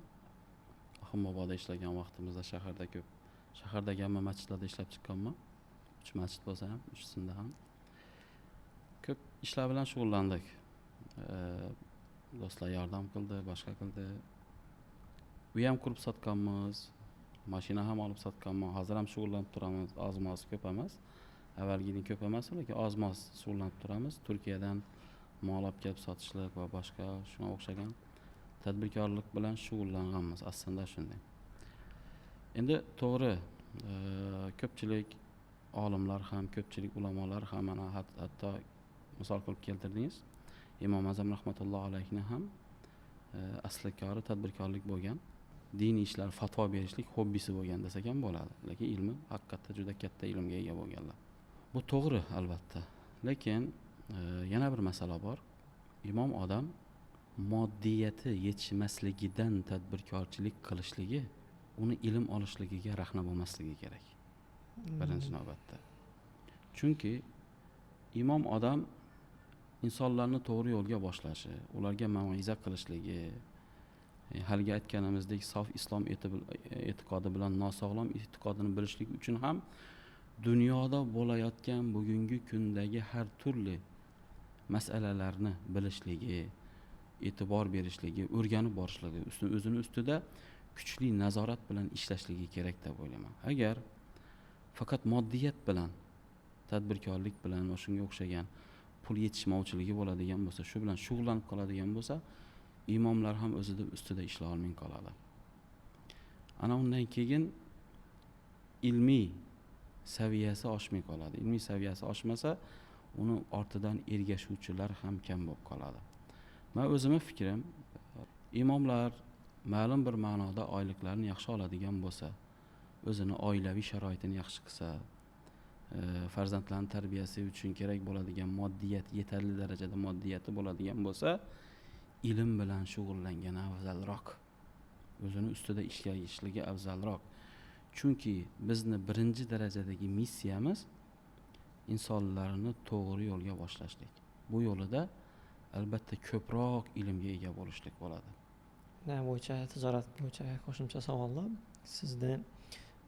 Ahmoboda ishlagan vaqtimizda shahardagi hamma masjidlarda ishlab chiqqanman. 3 masjid bo'lsa ham, 3sida ham ko'p ishlar bilan shug'ullandik. Do'stlar yordam qildi, boshqa qildi. Uy ham qurib sotganmiz, mashina ham olib sotganman. Hozir ham shug'ullanib turamiz, oz-moz ko'p emas. Avvalgidek ko'p emas, lekin oz-moz shug'ullanib turamiz. Turkiyadan mol olib kelib sotishlik va boshqa shunga o'xshagan tadbirkorlik bilan shug'ullanganmiz. Aslida shunday. Endi to'g'ri, ko'pchilik olimlar ham, ko'pchilik ulamolar ham mana hatto misol qilib keltirdingiz. Imom Azam rahmatullohi alayhini ham asli kori tadbirkorlik bo'lgan. diniy ishlar fatvo berishlik hobbisi bo'lgan desak ham bo'ladi. Lekin ilmi haqiqatda juda katta ilmga ega bo'lganlar. Bu to'g'ri albatta. Lekin yana bir masala bor. Imom odam moddiyati yetishmasligidan tadbirkorchilik qilishligi uni ilm olishligiga rahna bo'lmasligi kerak. Birinchi navbatda. Chunki imom odam insonlarni to'g'ri yo'lga boshlashi, ularga mau'iza qilishligi, haligi aytganimizdek sof islom e'tiqodi bilan nosog'lom e'tiqodini bilishlik uchun ham dunyoda bo'layotgan bugungi kundagi har turli masalalarni bilishligi, e'tibor berishligi, o'rganib borishligi, o'zini ustida kuchli nazorat bilan ishlashligi kerak deb o'ylayman. Agar faqat moddiyat bilan, tadbirkorlik bilan va shunga o'xshagan pul yetishmovchiligi bo'ladigan bo'lsa, shu bilan shug'ullanib qoladigan bo'lsa, imomlar ham o'zida ustida ishlay olmay qoladi. Ana undan keyin ilmiy saviyasi oshmay qoladi. Ilmiy saviyasi oshmasa, uni ortidan ergashuvchilar ham kam bo'lib qoladi. Men o'zimning fikrim, imomlar ma'lum bir ma'noda oyliklarni yaxshi oladigan bo'lsa, o'zini oilaviy sharoitini yaxshi qilsa, farzandlarning tarbiyasi uchun kerak bo'ladigan moddiyat, yetarli darajada moddiyati bo'ladigan bo'lsa, ilm bilan shug'ullangani afzalroq. O'zini ustida ishlashligi afzalroq. Chunki bizni birinchi darajadagi missiyamiz insonlarni to'g'ri yo'lga boshlashlik. Bu yo'lida albatta ko'proq ilmga ega bo'lishlik bo'ladi. Nima bo'yicha tijorat bo'yicha qo'shimcha savollar. Sizni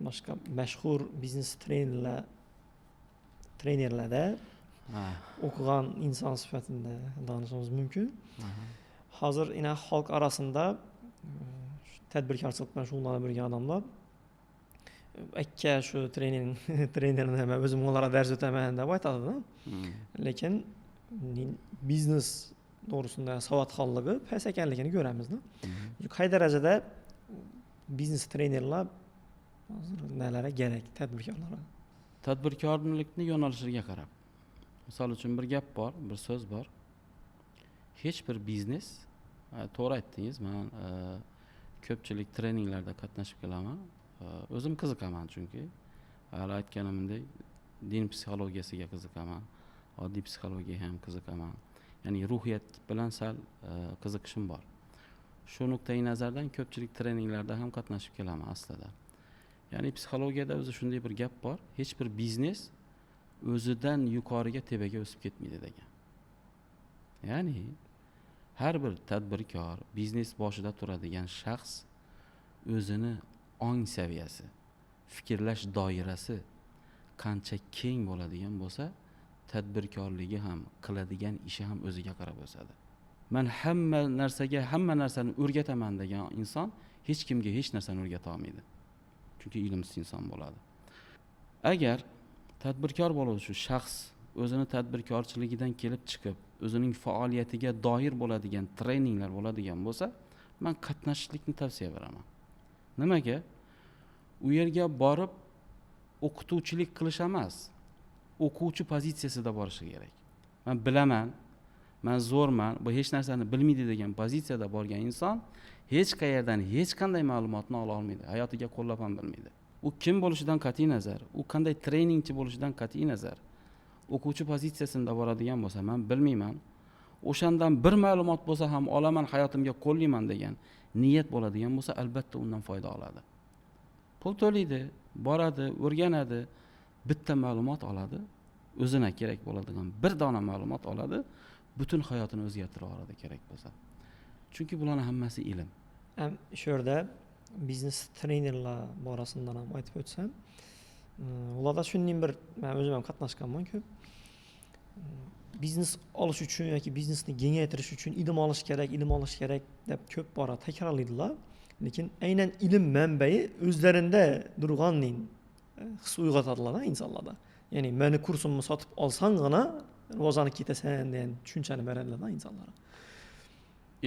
boshqa mashhur biznes trenerlarda o'qigan inson sifatida danishimiz mumkin. Hozir ina xalq arasida tadbirkorchilik bilan shug'ullanib yurgan odamlar akka shu trenerni men o'zim onlara dars o'taman deb aytadi. Lekin biznes to'g'risida savodxonligi past ekanligini ko'ramiz-da. Qay darajada biznes trenerlar nalari kerak tadbirkorlarga? Tadbirkorlikni yo'nalishiga qarab. Misol uchun bir gap bor, bir so'z bor. Hech bir biznes, to'g'ri aytdingiz, men ko'pchilik treninglarda qatnashib kelaman. O'zim qiziqaman chunki. Hali aytganimdek, din psixologiyasiga qiziqaman, oddiy psixologiyaga ham qiziqaman. Ya'ni ruhiyat bilan sal qiziqishim bor. Shu nuqtai nazardan ko'pchilik treninglarda ham qatnashib kelaman aslida. Ya'ni psixologiyada o'zi shunday bir gap bor, hech bir biznes o'zidan yuqoriga tepaga o'sib ketmaydi degan. Ya'ni har bir tadbirkor, biznes boshida turadigan shaxs o'zini ong saviyasi, fikrlash doirasi qancha keng bo'ladigan bo'lsa, tadbirkorligi ham, qiladigan ishi ham o'ziga qarab o'sadi. Men hamma narsani o'rgataman degan inson hech kimga hech narsani o'rgata olmaydi. Chunki ilmsiz inson bo'ladi. Agar tadbirkor bo'luvchi shaxs o'zini tadbirkorchiligidan kelib chiqib, o'zining faoliyatiga doir bo'ladigan treninglar bo'ladigan bo'lsa, men qatnashishlikni tavsiya beraman. Nimaga? U yerga borib o'qituvchilik qilish emas, o'quvchi pozitsiyasida borishi kerak. Men bilaman, men zo'rman, bu hech narsani bilmaydi degan pozitsiyada borgan inson hech qayerdan hech qanday ma'lumotni ola olmaydi, hayotiga qo'llab ham bilmaydi. U kim bo'lishidan qat'iy nazar, u qanday treningchi bo'lishidan qat'iy nazar, o'quvchi pozitsiyasida boradigan bo'lsa, men bilmayman, o'shandan bir ma'lumot bo'lsa ham olaman, hayotimga qo'llayman degan niyat bo'ladigan bo'lsa, albatta undan foyda oladi. Pul to'laydi, boradi, o'rganadi, bitta ma'lumot oladi, o'zina kerak bo'ladigan bir dona ma'lumot oladi, butun hayotini o'zgartira oladi kerak bo'lsa. Chunki bularning hammasi ilm. Shu yerda biznes trenerlar borasidan ham aytib o'tsam, ularda shunday bir, men o'zim ham qatnashganman ko'p. Biznes olish uchun yoki biznesni kengaytirish uchun ilm olish kerak deb ko'p bora takrorlaydilar. Lekin aynan ilm manbai o'zlarida turganning his uyg'otadilar insonlarda. Ya'ni meni kursimni sotib olsangina rivojlanib ketasan degan tushunchani beradilar insonlarga.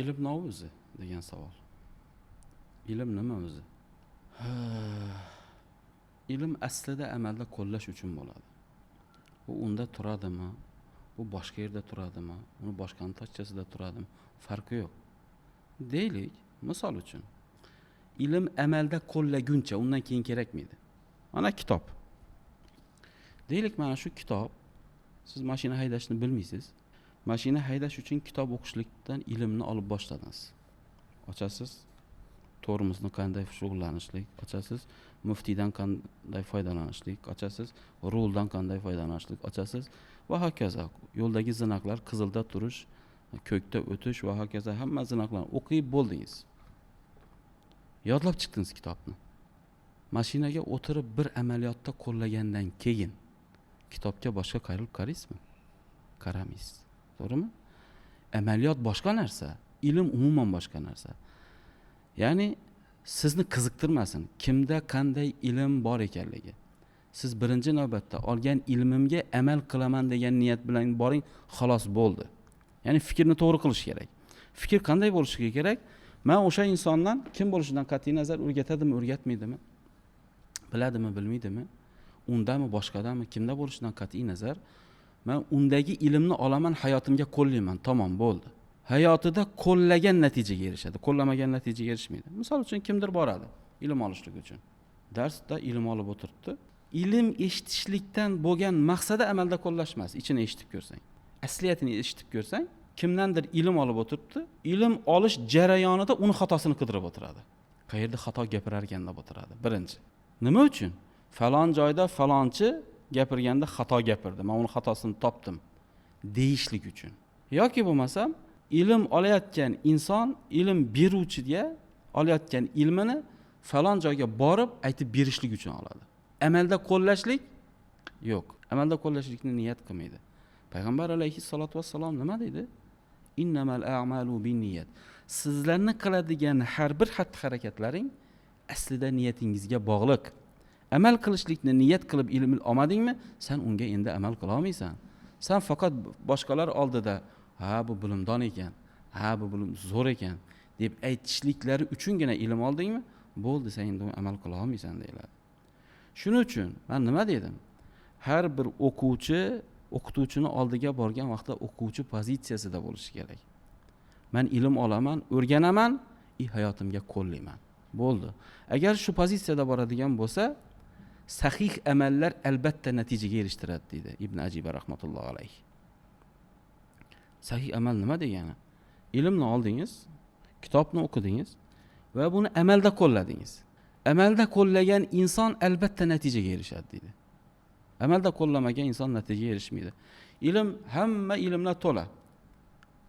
Ilm nima o'zi degan savol. Ilm nima o'zi? Ilm aslida amalda qo'llash uchun bo'ladi. U unda turadimi? Bu boshqa yerda turadimi? Uni boshqaning tashchasida turadimi? Farqi yo'q. Deylik, misol uchun ilm amalda qo'llaguncha undan keyin kerakmaydi. Mana kitob. Deylik, mana shu kitob, siz mashina haydashni bilmaysiz. Mashina haydash uchun kitob o'qishlikdan ilmni olib boshladingiz. Ochasiz, tormozni qanday shug'ullanishlik, ochasiz, muftiydan qanday foydalanishlik, ochasiz, ruldan qanday foydalanishlik, ochasiz va hokazo. Yo'ldagi znaklar, qizilda turish, ko'kda o'tish va hokazo hamma znaklarni o'qib bo'ldingiz. Yodlab chiqdingiz kitobni. Mashinaga o'tirib bir amaliyotda qo'llagandan keyin kitobga boshqa qayrilib qaraysizmi? Qaramaysiz. To'g'rimi? Amaliyot boshqa narsa, ilm umuman boshqa narsa. Ya'ni sizni qiziqtirmasin, kimda qanday ilm bor ekanligi. Siz birinchi navbatda olgan ilmimga amal qilaman degan niyat bilan boring, xolos bo'ldi. Ya'ni fikrni to'g'ri qilish kerak. Fikr qanday bo'lishi kerak? Men o'sha insondan kim bo'lishidan qat'iy nazar o'rgatadimi, o'rgatmaydimi? Biladimi, bilmaydimi? Undami, boshqadami, kimda bo'lishidan qat'iy nazar men undagi ilmni olaman, hayotimga qo'llayman, tamom bo'ldi. Hayotida qo'llagan natijaga erishadi, qo'llamagan natijaga erishmaydi. Misol uchun kimdir boradi ilm olishlik uchun. Darsda ilm olib o'tiribdi. Ilm eshitishlikdan bo'lgan maqsadi amalda qo'llash emas, ichini eshitib ko'rsang. Asliyatini eshitib ko'rsang, kimdandir ilm olib o'tiribdi, ilm olish jarayonida uni xatosini qidirib o'tiradi. Qayerda xato gapirar ekan deb o'tiradi. Birinchi. Nima uchun? Falon joyda falonchi gapirganda xato gapirdi. Men uni xatosini topdim deyishlik uchun. Yoki bo'lmasam, ilm olayotgan inson ilm beruvchiga olayotgan ilmini falon joyga borib aytib berishlik uchun oladi. Amalda qo'llashlik yo'q. Amalda qo'llashlikni niyat qilmaydi. Payg'ambar alayhissalatu vassalom nima dedi? Innamal a'malu binniyat. Sizlarni qiladigan har bir xatti-harakatlaring aslida niyatingizga bog'liq. Amal qilishlikni niyat qilib ilm olmadingmi, sen unga endi amal qila olmaysan. Sen faqat boshqalar oldida, ha bu bilimdon ekan, ha bu bilim zo'r ekan deb aytishliklari uchungina ilm oldingmi, bo'ldi, sen endi amal qila olmaysan deyiladi. Shuning uchun men nima dedim? Har bir o'quvchi o'qituvchini oldiga borgan vaqtda o'quvchi pozitsiyasida bo'lishi kerak. Men ilm olaman, o'rganaman, hayotimga qo'llayman. Bo'ldi. Agar shu pozitsiyada boradigan bo'lsa, sahih amallar albatta natijaga erishtiradi dedi Ibn Ajiba rahmatullohi alayhi. Sahih amal nima degani? Ilmni oldingiz, kitobni o'qidingiz va buni amalda qo'lladingiz. Amalda qo'llagan inson albatta natijaga erishadi dedi. Amalda qo'llamagan inson natijaga erishmaydi. Ilm, hamma ilmlar to'la.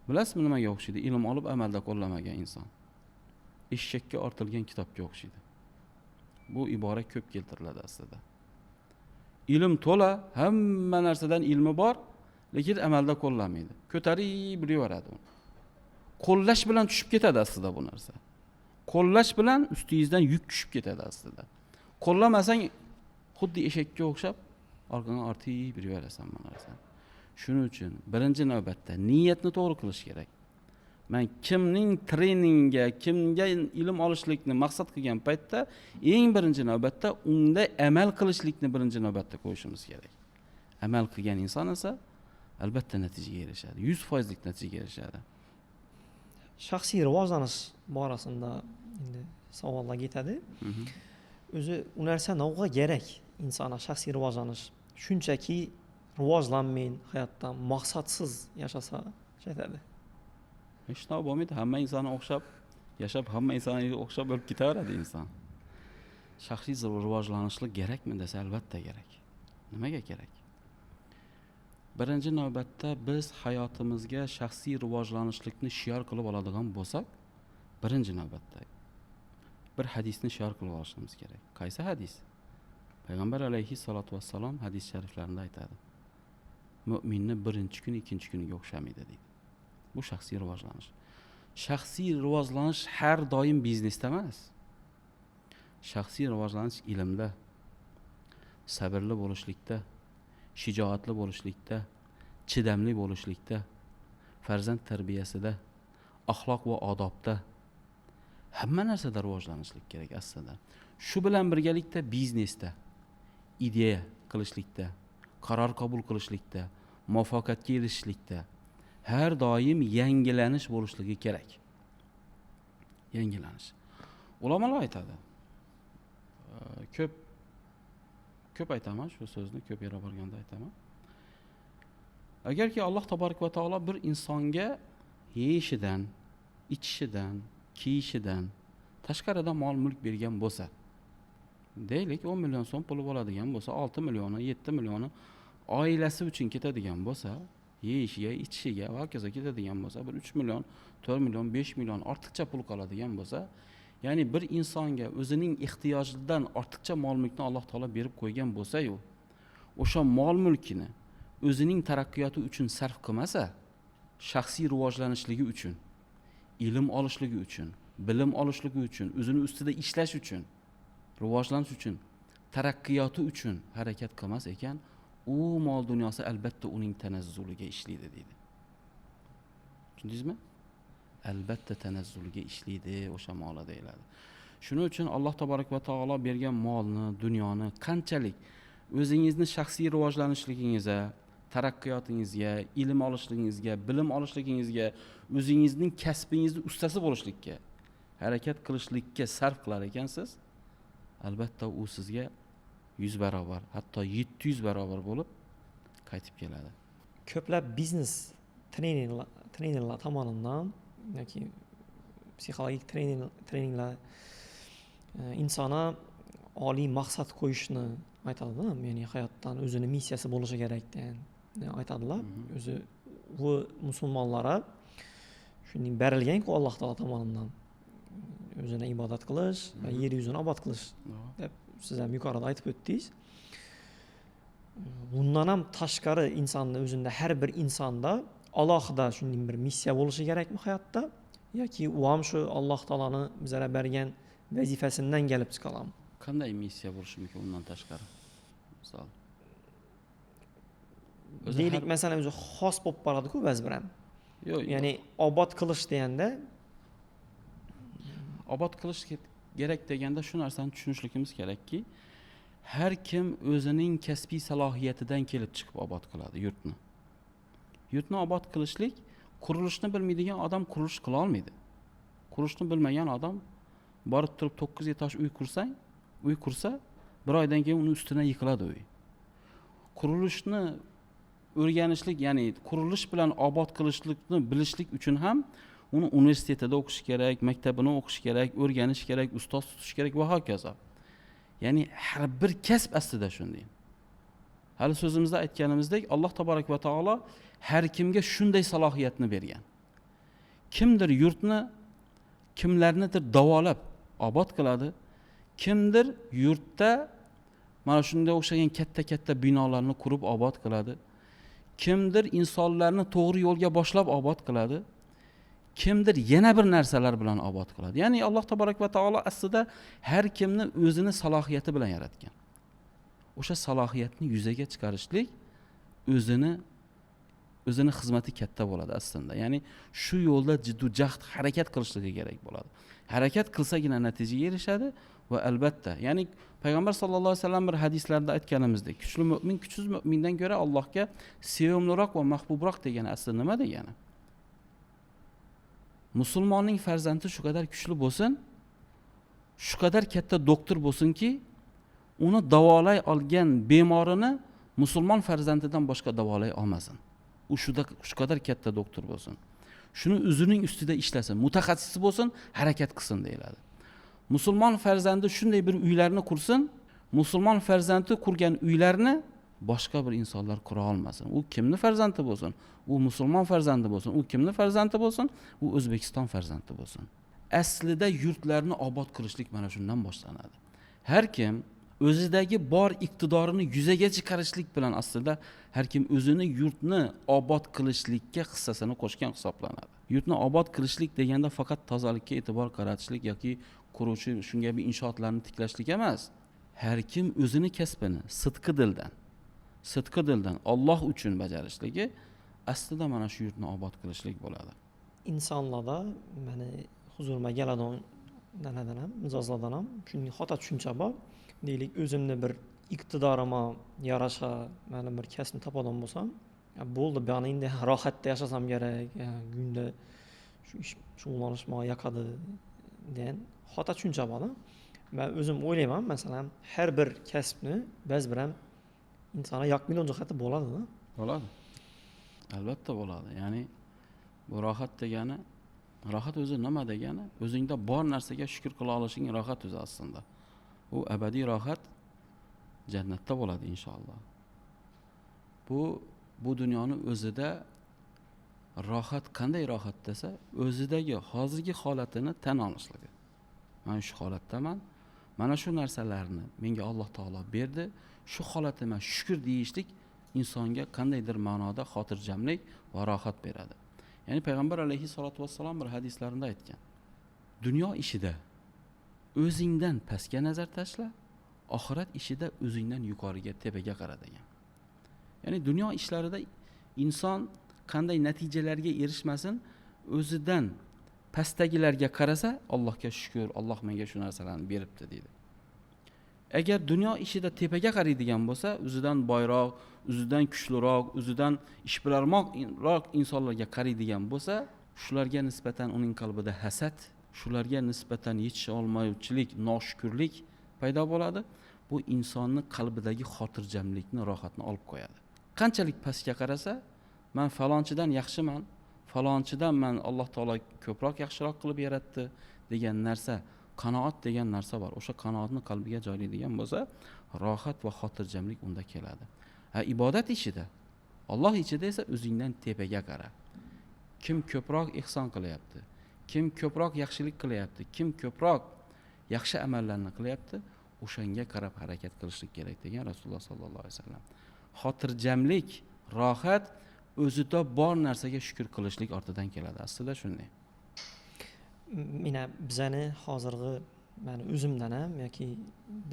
Bilasizmi nimaga o'xshaydi? Ilm olib amalda qo'llamagan inson eshakka ortilgan kitobga o'xshaydi. Bu ibora ko'p keltiriladi aslida. Ilm to'la, hamma narsadan ilmi bor, lekin amalda qo'llamaydi. Ko'tarib yuraveradi uni. Qo'llash bilan tushib ketadi aslida bu narsa. Qo'llash bilan ustingizdan yuk tushib ketadi aslida. Qo'llamasang xuddi eshakka o'xshab orqaga ortib yuraverasan bu narsa. Shuning uchun birinchi navbatda niyatni to'g'ri qilish kerak. Men kimning treningiga, kimga ilm olishlikni maqsad qilgan paytda eng birinchi navbatda unda amal qilishlikni birinchi navbatda qo'yishimiz kerak. Amal qilgan inson esa albatta natijaga erishadi. 100% natijaga erishadi. Shaxsiy rivojlanish borasida endi savollar ketadi. O'zi u narsa navga kerak insonga shaxsiy rivojlanish. Shunchaki rivojlanmay hayotda maqsadsiz yashasa ketadi. Hech narsa bo'lmaydi. Hamma insonga o'xshab yashab, hamma insonga o'xshab bo'lib ketaveradi inson. Shaxsiy rivojlanishlik kerakmi desa, albatta kerak. Nimaga kerak? Birinchi navbatda biz hayotimizga shaxsiy rivojlanishlikni shior qilib oladigan bo'lsak, birinchi navbatda bir hadisni shior qilib olishimiz kerak. Qaysi hadis? Payg'ambar alayhissalatu vassalom hadis shariflarida aytadi. Mu'minni birinchi kun, ikkinchi kuniga o'xshamaydi deydi. Bu shaxsiy rivojlanish. Shaxsiy rivojlanish har doim biznesda emas. Shaxsiy rivojlanish ilmda, sabrli bo'lishlikda, shijoatli bo'lishlikda, chidamli bo'lishlikda, farzand tarbiyasida, axloq va odobda, hamma narsada rivojlanishlik kerak aslida. Shu bilan birgalikda biznesda, ideya qilishlikda, qaror qabul qilishlikda, muvaffaqiyatga erishishlikda har doim yangilanish bo'lishligi kerak. Yangilanish. Ulamolar aytadi. Ko'p aytaman shu so'zni, ko'p yere borganda aytaman. Agarki Alloh taborak va taolo bir insonga yeyishidan, ichishidan, kiyishidan tashqaridan mol mulk bergan bo'lsa, deylik 10 million so'm puli bo'ladigan bo'lsa, 6 millioni, 7 millioni oilasi uchun ketadigan bo'lsa, yeyishiga, ichishiga va hokazo ketadigan bo'lsa, bir 3 million, 4 million, 5 million ortiqcha pul qoladigan bo'lsa, ya'ni bir insonga o'zining ehtiyojidan ortiqcha mol mulkni Alloh taolo berib qo'ygan bo'lsa-yu, o'sha mol mulkini o'zining taraqqiyoti uchun sarf qilmasa, shaxsiy rivojlanishligi uchun, ilm olishligi uchun, bilim olishligi uchun, o'zini ustida ishlash uchun, rivojlanish uchun, taraqqiyoti uchun harakat qilmas ekan, u mol dunyosi albatta uning tanazzuliga ishlaydi deydi. Tushundingizmi? Albatta tanazzuliga ishlaydi o'sha moli deyiladi. Shuning uchun Alloh taborak va taolo bergan molni, dunyoni qanchalik o'zingizni shaxsiy rivojlanishligingizga, taraqqiyotingizga, ilm olishligingizga, bilim olishligingizga, o'zingizning kasbingizni ustasi bo'lishlikka harakat qilishlikka sarf qilar ekansiz, albatta u sizga 100 barobar, hatto 700 barobar bo'lib qaytib keladi. Ko'plab biznes trenerlar tomonidan yoki psixologik treninglar insona oliy maqsad qo'yishni aytadi, ya'ni hayotdan o'zini missiyasi bo'lishi kerak degan aytadilar. O'zi bu musulmonlarga shuning berilgan-ku Alloh taolo tomonidan o'zini ibodat qilish va yer yuzini obod qilish deb siz ham yuqorida aytib o'tdingiz. Bundan ham tashqari insonni o'zida har bir insonda alohida shunday bir missiya bo'lishi kerakmi hayotda, yoki u ham shu Alloh taoloni bizga bergan vazifasidan kelib chiqadimi? Qanday missiya bo'lishi mumkin undan tashqari? Misol. Deylik, masalan, o'zi xos bo'lib qoladi-ku ba'zi bir ham. Yo'q, ya'ni obod qilish deganda, obod qilish kerak deganda shu narsani tushunishligimiz kerakki, har kim o'zining kasbiy salohiyatidan kelib chiqib obod qiladi yurtni. Yurtni obod qilishlik, qurilishni bilmaydigan odam qurilish qila olmaydi. Qurilishni bilmagan odam borib turib 9 etaj uy qursa, bir oydan keyin uni ustidan yiqiladi uy. Qurilishni o'rganishlik, ya'ni qurilish bilan obod qilishlikni bilishlik uchun ham uni universitetida o'qish kerak, maktabini o'qish kerak, o'rganish kerak, ustoz tutish kerak va hokazo. Ya'ni har bir kasb aslida shunday. Hali so'zimizda aytganimizdek, Alloh taborak va taolo har kimga shunday salohiyatni bergan. Kimdir yurtni, kimlarnidir davolab obod qiladi, kimdir yurtda mana shunday o'xshagan katta binolarni qurib obod qiladi, kimdir insonlarni to'g'ri yo'lga boshlab obod qiladi, kimdir yana bir narsalar bilan obod qiladi. Ya'ni Alloh taborak va taolo aslida har kimni o'zini salohiyati bilan yaratgan. O'sha salohiyatni yuzaga chiqarishlik o'zini xizmati katta bo'ladi aslida. Ya'ni shu yo'lda jiddiy jahd harakat qilishligi kerak bo'ladi. Harakat qilsagina natijaga erishadi va albatta, ya'ni payg'ambar sollallohu alayhi vasallam bir hadislarda aytganimizdek, kuchli mu'min kuchsiz mu'mindan ko'ra Allohga sevimliroq va mahbubroq degani aslida nima degani? Musulmonning farzandi shu qadar kuchli bo'lsin, shu qadar katta doktor bo'lsinki, uni davolay olgan bemorini musulmon farzandidan boshqa davolay olmasin. U shu qadar katta doktor bo'lsin. Shuni o'zining ustida ishlasin, mutaxassis bo'lsin, harakat qilsin deyiladi. Musulmon farzandi shunday bir uylarni qursin, musulmon farzandi qurgan uylarni boshqa bir insonlar qura olmasin. U kimni farzandi bo'lsin? U musulmon farzandi bo'lsin. U kimni farzandi bo'lsin? U O'zbekiston farzandi bo'lsin. Aslida yurtlarni obod qilishlik mana shundan boshlanadi. Har kim o'zidagi bor iqtidorini yuzaga chiqarishlik bilan aslida har kim o'zini yurtni obod qilishlikka hissasini qo'shgan hisoblanadi. Yurtni obod qilishlik deganda faqat tozalikka e'tibor qaratishlik yoki quruvchi shunga bir inshootlarni tiklashlik emas. Har kim o'zini kasbini sidqi dildan Alloh uchun bajarishligi aslida mana shu yurtni obod qilishlik bo'ladi. Insonlarda meni huzurima keladigan danadan ham, mijozlardan ham shunday xato tushuncha bor. Deylik, o'zimni bir iqtidorima yarasha mana bir kasbni topadigan bo'lsam, bo'ldi, bani endi rohatda yashasam kerak, kunda shu ish shug'ullanishmoq yoqadi degan xato tushuncha bor. Men o'zim o'ylayman, masalan, har bir kasbni biz bilan insonlar yoq million jihati bo'ladi. Bo'ladi. Albatta bo'ladi. Ya'ni bu rohat degani, rohat o'zi nima degani? O'zingda bor narsaga shukr qila olishing rohat o'zi aslida. U abadiy rohat jannatda bo'ladi inshaalloh. Bu dunyoni o'zida rohat qanday rohat desa, o'zidagi hozirgi holatini tan olishligi. Men shu holatdaman. Mana shu narsalarni menga Alloh taolo berdi. Shu holatga men shukr deyishlik insonga qandaydir ma'noda xotirjamlik va rohat beradi. Ya'ni payg'ambar alayhisolatu vassalom bir hadislarida aytgan. Dunyo ishida o'zingdan pastga nazar tashla, oxirat ishida o'zingdan yuqoriga, tepaga qara degan. Ya'ni dunyo ishlarida inson qanday natijalarga erishmasin, o'zidan pastdagilarga qarasa, Allohga shukr, Alloh menga shu narsalarni beribdi deydi. Agar dunyo ishida tepaga qaraydigan bo'lsa, o'zidan boyroq, o'zidan kuchliroq, o'zidan ishbilarmoq insonlarga qaraydigan bo'lsa, shularga nisbatan uning qalbida hasad, shularga nisbatan yetisha olmayotchilik, noshukrlik paydo bo'ladi. Bu insonni qalbidagi xotirjamlikni, rohatni olib qo'yadi. Qanchalik pastga qarasa, men falonchidan yaxshiman, falonchidan men Alloh taolo ko'proq yaxshiroq qilib yaratdi degan narsa, qanoat degan narsa bor. O'sha qanoatni qalbiga joylaydigan bo'lsa, rohat va xotirjamlik unda keladi. Ibodat ishida, Alloh ichida esa o'zingdan tepaga qara. Kim ko'proq ihson qilyapti? Kim ko'proq yaxshilik qilyapti? Kim ko'proq yaxshi amallarni qilyapti? O'shanga qarab harakat qilishlik kerak degan Rasululloh sollallohu alayhi vasallam. Xotirjamlik, rohat o'zida bor narsaga shukr qilishlik ortidan keladi. Aslida shunday. Mina bizani hozirgi meni o'zimdan ham yoki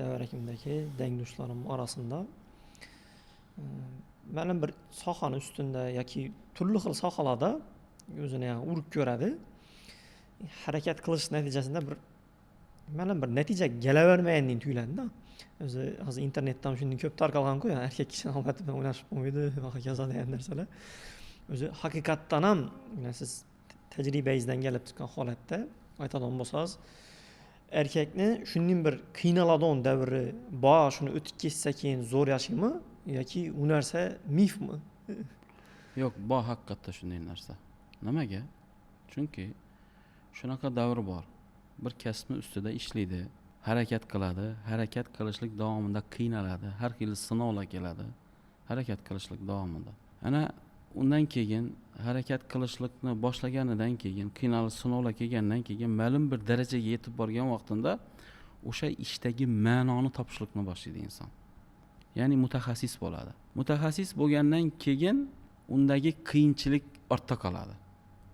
davrakimdagi dangdoshlarim orasida mana bir sohani ustunda yoki turli xil sohalarda o'zini urib ko'radi. Harakat qilish natijasida mana bir natija kelavermaganini tuyuladi-da. O'zi hozir internetdan shunday ko'p tarqalgan-ku, erkak kishi albatta bilan o'ynashib bo'lmaydi va hokazo degan narsalar. O'zi haqiqatdan ham siz tajribangizdan kelib chiqqan holatda aytadigan bo'lsangiz, erkakni shunday bir qiynaladigan davri bor, shuni o'tib ketsa keyin zo'r yashaymi yoki u narsa mifmi? Yo'q, bu haqiqatda shunday narsa. Nimaga? Chunki shunaqa davr bor. Bir kasbni ustida ishlaydi, harakat qiladi, harakat qilishlik davomida qiynaladi, har xil sinovlar keladi, harakat qilishlik davomida. Ana undan keyin harakat qilishlikni boshlaganidan keyin, qiynalib sinovlar kelgandan keyin ma'lum bir darajaga yetib borgan vaqtida o'sha ishdagi ma'noni topishlikni boshlaydi inson. Ya'ni mutaxassis bo'ladi. Mutaxassis bo'lgandan keyin undagi qiyinchilik ortda qoladi.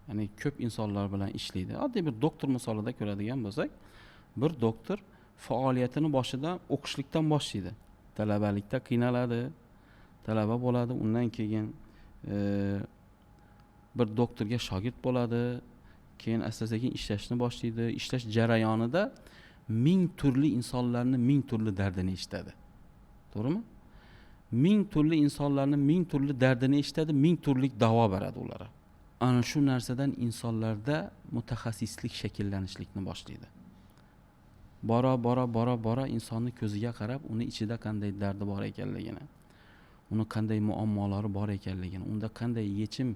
Ya'ni ko'p insonlar bilan ishlaydi. Oddiy bir doktor misolida ko'radigan bo'lsak, bir doktor faoliyatini boshidan o'qishlikdan boshlaydi. Talabalikda qiynaladi, talaba bo'ladi, undan keyin bir doktorga shogird bo'ladi, keyin asta-sekin ishlashni boshlaydi. Ishlash jarayonida ming turli insonlarning ming turli dardini eshitadi. To'g'rimi? Ming turli insonlarning ming turli dardini eshitadi, ming turli davo beradi ularga. Ana shu narsadan insonlarda mutaxassislik shakllanishlikni boshlaydi. Bora insonni ko'ziga qarab, uni ichida qanday dardi bor ekanligini, uni qanday muammolari bor ekanligini, unda qanday yechim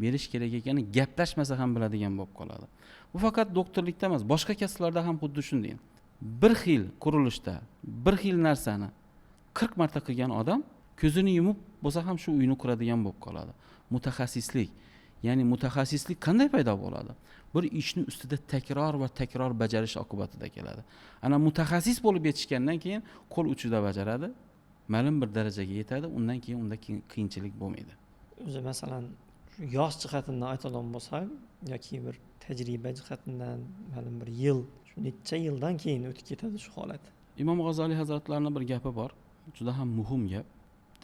berish kerak ekanini gaplashmasa ham biladigan bo'lib qoladi. Bu faqat doktorlikda emas, boshqa kasblarda ham xuddi shunday. Bir xil qurilishda, bir xil narsani 40 marta qilgan odam ko'zini yumib bo'lsa ham shu uyni quradigan bo'lib qoladi. Mutaxassislik, ya'ni mutaxassislik qanday paydo bo'ladi? Bir ishni ustida takror va takror bajarish oqibatida keladi. Ana mutaxassis bo'lib yetishgandan keyin qo'l uchida bajaradi, ma'lum bir darajaga yetadi, undan keyin unda qiyinchilik bo'lmaydi. O'zi masalan, shu yosh jihatidan aytadigan bo'lsak, yoki bir tajriba jihatidan ma'lum bir yil, shu necha yildan keyin o'tib ketadi shu holat. Imom G'azoliy hazratlarining bir gapi bor, juda ham muhim gap.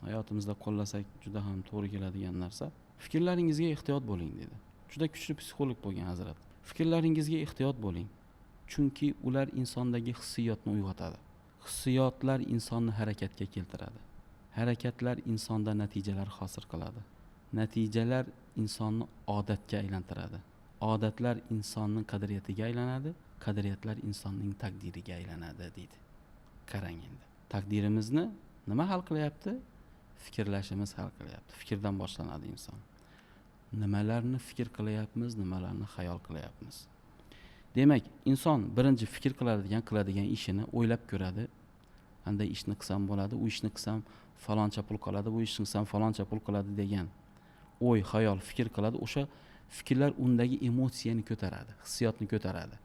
Hayotimizda qo'llasak juda ham to'g'ri keladigan narsa. Fikrlaringizga ehtiyot bo'ling dedi. Juda kuchli psixolog bo'lgan hazrat. Fikrlaringizga ehtiyot bo'ling. Chunki ular insondagi hissiyotni uyg'otadi. Hissiyotlar insonni harakatga keltiradi. Harakatlar insonda natijalar hosil qiladi. Natijalar insonni odatga aylantiradi. Odatlar insonning qadriyatiga aylanadi. qadriyatlar insonning taqdiriga aylanadi deydi. Qarang endi. Taqdirimizni nima hal qilyapti? Fikrlashimiz hal qilyapti. Fikrdan boshlanadi inson. Nimalarni fikr qilyapmiz, nimalarni xayol qilyapmiz. Demak, inson birinchi fikr qiladigan ishini o'ylab ko'radi. Qanday ishni qilsam bo'ladi, u ishni qilsam faloncha pul qoladi, bu ishni qilsam faloncha pul qoladi degan o'y, xayol, fikr qiladi. O'sha fikrlar undagi emotsiyani ko'taradi, hissiyotni ko'taradi.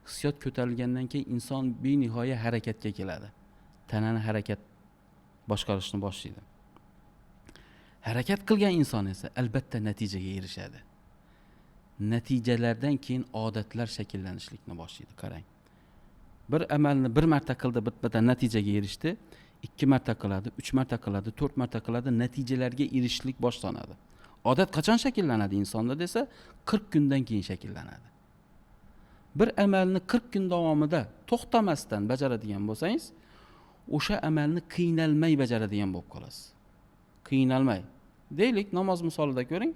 Hissiyot ko'tarilgandan keyin inson benihoya harakatga keladi. Tanani harakat boshqarishni boshlaydi. Harakat qilgan inson esa albatta natijaga erishadi. Natijalardan keyin odatlar shakllanishlikni boshlaydi. Qarang. Bir amalni bir marta qildi, bitmadan natijaga erishdi. 2 marta qiladi, 3 marta qiladi, 4 marta qiladi, natijalarga erishishlik boshlanadi. Odat qachon shakllanadi insonda desa, 40 kundan keyin shakllanadi. Bir amalni 40 kun davomida to'xtamasdan bajaradigan bo'lsangiz, o'sha amalni qiynalmay bajaradigan bo'lib qolasiz. Qiynalmay. Deylik, namoz misolida ko'ring.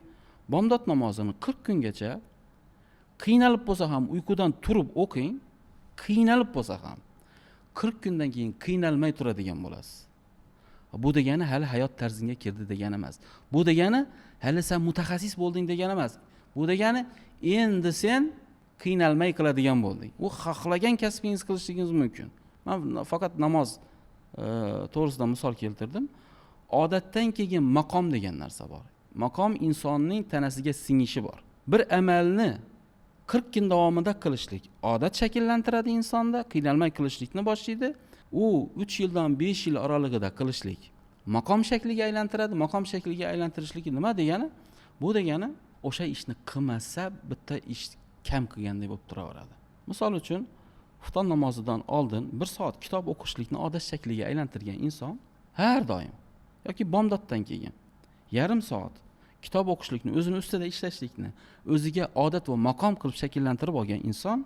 Bomdod namozini 40 kungacha qiynalib bo'lsa ham uyqudan turib o'qing, qiynalib bo'lsa ham 40 kundan keyin qiynalmay turadigan bo'lasiz. Bu degani hali hayot tarziga kirdi degani emas. Bu degani hali sen mutaxassis bo'lding degani emas. Bu degani endi sen qiynalmay qiladigan bo'lding. U xohlagan kasbingiz qilishligingiz mumkin. Men faqat namoz to'g'risida misol keltirdim. Odatdan keyin maqom degan narsa bor. Maqom insonning tanasiga singishi bor. Bir amalni 40 kun davomida qilishlik odat shakllantiradi insonda, qiynalmay qilishlikni boshlaydi. U 3 yildan 5 yil oralig'ida qilishlik maqom shakliga aylantiradi. Maqom shakliga aylantirishligi nima degani? Bu degani o'sha ishni qilmasa bitta ish kam qilgandek bo'lib turaveradi. Misol uchun, xufton namozidan oldin 1 soat kitob o'qishlikni odat shakliga aylantirgan inson har doim yoki bomdoddan keyin yarim soat kitob o'qishlikni, o'zini ustida ishlashlikni o'ziga odat va maqom qilib shakllantirib olgan inson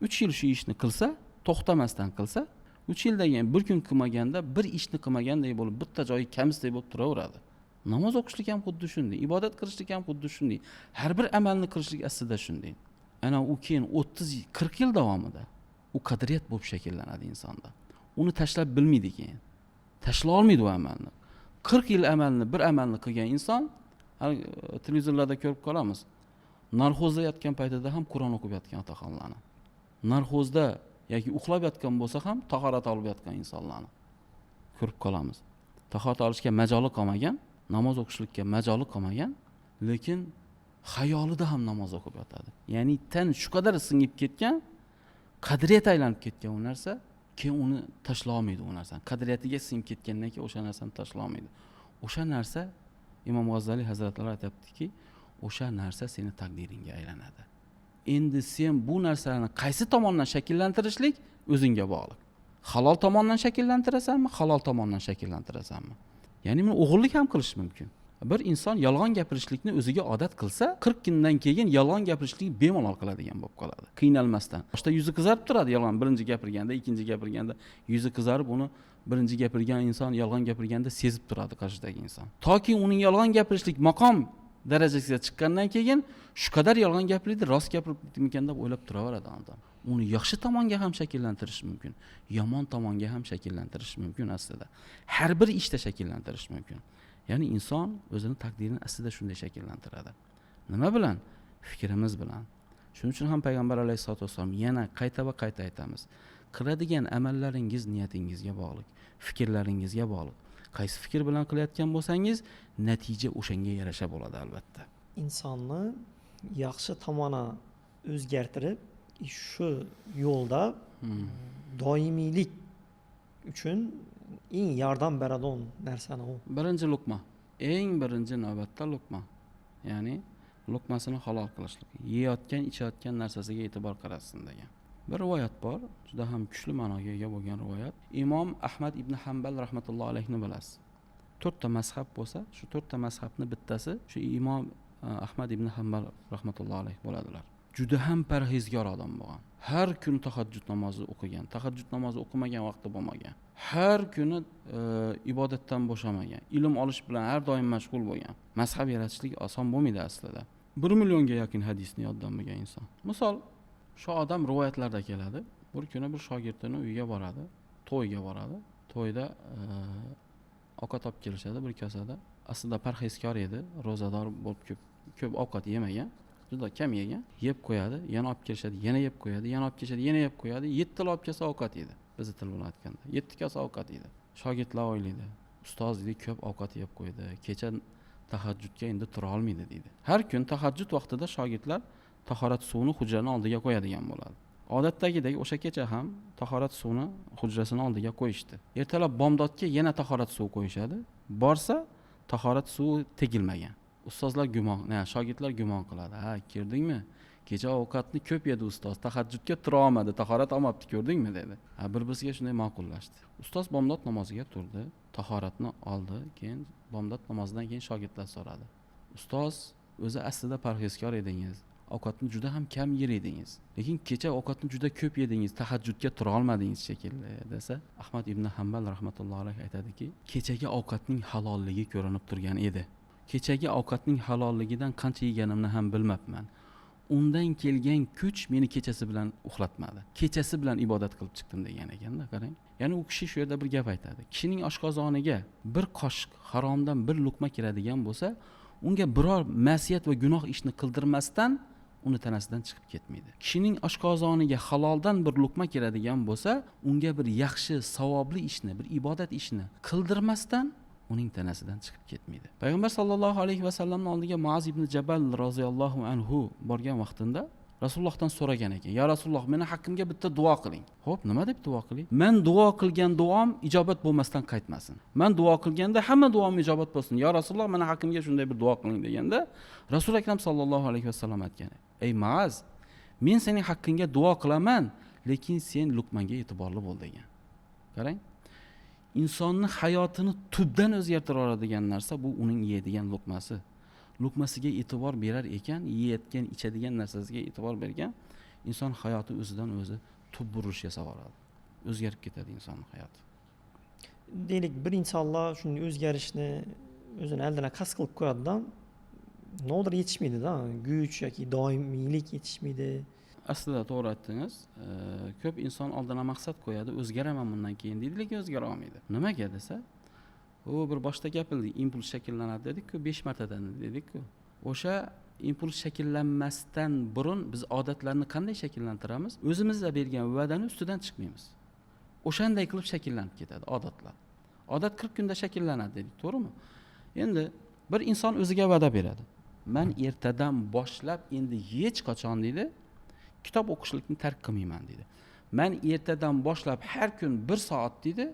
3 yil shu ishni qilsa, to'xtamasdan qilsa, 3 yildan keyin bir kun qilmaganda, bir ishni qilmagandek bo'lib, bitta joyi kamsdek bo'lib turaveradi. Namoz o'qishlik ham xuddi shunday, ibodat qilishlik ham xuddi shunday. Har bir amalni qilishlik aslida shunday. Ana u keyin 30-40 yil davomida u qadriyat bo'lib shakllanadi insonda. Uni tashlab bilmaydi keyin. Tashla olmaydi u amalni. 40 yil amalni, bir amalni qilgan inson, televizorlarda ko'rib qolamiz. Narxozda yotgan paytida ham Qur'on o'qib yotgan otaxonlarni. Narxozda yoki uxlab yotgan bo'lsa ham tahorat olib yotgan insonlarni ko'rib qolamiz. Tahorat olishga majoli qolmagan, namoz o'qishlikka majoli qolmagan, lekin xayolida ham namoz o'qib yotadi. Ya'ni tan shu qadar singib ketgan, qadriyat aylanib ketgan u narsa, keyin uni tashlay olmaydi u narsani. Qadriyatiga singib ketgandan keyin o'sha narsani tashlay olmaydi. O'sha narsa Imom G'azzali hazratlari aytibdiki, o'sha narsa seni taqdiringga aylanadi. Endi sen bu narsalarni qaysi tomondan shakllantirishlik o'zingga bog'liq. Halol tomondan shakllantirasanmi, halol tomondan shakllantirasanmi? Ya'ni buni o'g'irlik ham qilish mumkin. Bir inson yolg'on gapirishlikni o'ziga odat qilsa, 40 kundan keyin yolg'on gapirishlikni bemalol qiladigan bo'lib qoladi. Qiynalmasdan. Boshda yuzi qizarib turadi yolg'on birinchi gapirganda, ikkinchi gapirganda yuzi qizarib, uni birinchi gapirgan inson yolg'on gapirganda sezib turadi qarshidagi inson. Toki uning yolg'on gapirishlik maqom darajasiga chiqqandan keyin shu qadar yolg'on gapirdi, rost gapiribdimikan deb o'ylab turaveradi odam. Uni yaxshi tomonga ham shakllantirish mumkin, yomon tomonga ham shakllantirish mumkin aslida. Har bir ishda shakllantirish mumkin. Ya'ni inson o'zining taqdirini aslida shunday shakllantiradi. Nima bilan? Fikrimiz bilan. Shuning uchun ham payg'ambar alayhisolatu vasallam yana qayta va qayta aytamiz. Qiladigan amallaringiz niyatingizga bog'liq, fikrlaringizga bog'liq. Qaysi fikr bilan qilayotgan bo'lsangiz, natija o'shanga yarasha bo'ladi albatta. Insonni yaxshi tomoni o'zgartirib, shu yo'lda doimiylik uchun eng yordam beradigan narsani u. Birinchi luqma, eng birinchi navbatda luqma. Ya'ni luqmasini halol qilishlik. Yeyotgan, ichayotgan narsasiga e'tibor qaratsin degan. Bir rivoyat bor, juda ham kuchli ma'noga ega bo'lgan rivoyat. Imom Ahmad ibn Hanbal rahmatullohi alayhni bilasiz. 4 ta mazhab bo'lsa, shu 4 ta mazhabni bittasi shu Imom Ahmad ibn Hanbal rahmatullohi alayh bo'ladilar. Juda ham parhezkor odam bo'lgan. Har kun tahajjud namozi o'qigan, tahajjud namozi o'qimagan vaqti bo'lmagan. Har kuni ibodatdan bo'shamagan, ilm olish bilan har doim mashg'ul bo'lgan. Mazhab yaratishlik oson bo'lmaydi aslida. 1 millionga yaqin hadisni yoddan bilgan inson. Misol Shu odam rivoyatlarda keladi. Bir kuni bir shogirdini uyiga boradi, to'yga boradi. To'yda ovqat olib kelishadi bir kosada. Aslida parhezkor edi, ro'zador bo'lib ko'p ovqat yemagan, juda kam yegan. Yeb qo'yadi, yana olib kelishadi, yana yeb qo'yadi, yana olib kelishadi, yana yeb qo'yadi. 7 til olib kelsa ovqat yedi. Bizni til bilan aytganda 7 kosa ovqat yedi. Shogirdlar o'ylaydi, ustoz deydi ko'p ovqat yeb qo'ydi, kecha tahajjudga endi tura olmaydi deydi. Har kun tahajjud vaqtida shogirdlar tahorat suvini hujraning oldiga qo'yadigan bo'ladi. Odatdagidek o'sha kecha ham tahorat suvini hujrasining oldiga qo'yishdi. Ertalab bomdodga yana tahorat suvi qo'yishadi. Borsa tahorat suvi tegilmagan. Ustozlar shogirdlar gumon qiladi. Ha, kirdingmi? Kecha ovqatni ko'p yedi ustoz, tahajjudga tura olmadi, tahorat olmabdi, ko'rdingmi dedi. Bir-biriga shunday ma'qullashdi. Ustoz bomdod namoziga turdi, tahoratni oldi, keyin bomdod namozidan keyin shogirdlar so'radi. Ustoz, o'zi aslida parhezkor edingiz. Ovqatni juda ham kam yer edingiz. Lekin kecha ovqatni juda ko'p yedingiz, tahajjudga tura olmadingiz shekilli desa, Ahmad ibn Hanbal rahmatullohi alayhi aytadiki, kechagi ovqatning halolligi ko'rinib turgan edi. Kechagi ovqatning halolligidan qancha yeganimni ham bilmabman. Undan kelgan kuch meni kechasi bilan uxlatmadi. Kechasi bilan ibodat qilib chiqdim degan ekanda, qarang. Ya'ni u kishi shu yerda bir gap aytadi. Kishining oshqozoniga bir qoshiq haromdan bir luqma kiradigan bo'lsa, unga biror ma'siyat va gunoh ishni qildirmasdan uni tanasidan chiqib ketmaydi. Kishining oshqozoniga haloldan bir luqma kiradigan bo'lsa, unga bir yaxshi, savobli ishni, bir ibodat ishni qildirmasdan uning tanasidan chiqib ketmaydi. Payg'ambar sollallohu alayhi vasallamning oldiga Muaz ibn Jabal roziyallohu anhu borgan vaqtida Rasulullohdan so'ragan ekan: "Ya Rasululloh, meni haqqimga bitta duo qiling." Xo'p, nima deb duo qiling? Men duo qilgan duom ijobat bo'lmasdan qaytmasin. Men duo qilganda hamma duom ijobat bo'lsin. Ya Rasululloh, meni haqqimga shunday bir duo qiling deganda, Rasul akram sollallohu alayhi vasallam aytgan: "Ey Muaz, men sening haqqingga duo qilaman, lekin sen luqmanga e'tiborli bo'l" degan. Qarang. İnsonni hayotini tubdan o'zgartira oladigan narsa bu uning yeydigan luqmasi. Luqmasiga e'tibor berar ekan, yeyotgan, ichadigan narsasiga e'tibor bergan, inson hayoti o'zidan o'zi tub burish yasab oladi. O'zgarib ketadi insonning hayoti. Deylik, bir insonlar shunday o'zgarishni o'zini aldidan qasd qilib qo'yadi-da, nodir yetishmaydi-da, kuch yoki doimiylik yetishmaydi. Aslida to'g'ri aytdingiz. Ko'p inson oldiga maqsad qo'yadi, o'zgaraman bundan keyin deydi, lekin o'zgara olmaydi. Nimaga desa, u bir boshda gapirdik, impuls shakllanadi dedik-ku, 5 martadan dedik-ku. O'sha impuls shakllanmasdan burun biz odatlarni qanday shakllantiramiz? O'zimizga bergan va'dani ustidan chiqmaymiz. O'shanday qilib shakllanib ketadi odatlar. Odat 40 kunda shakllanadi dedik, to'g'rimi? Endi bir inson o'ziga va'da beradi. Men ertadan boshlab endi hech qachon deydi, kitob o'qishlikni tark qilmayman deydi. Men ertadan boshlab har kun 1 soat deydi,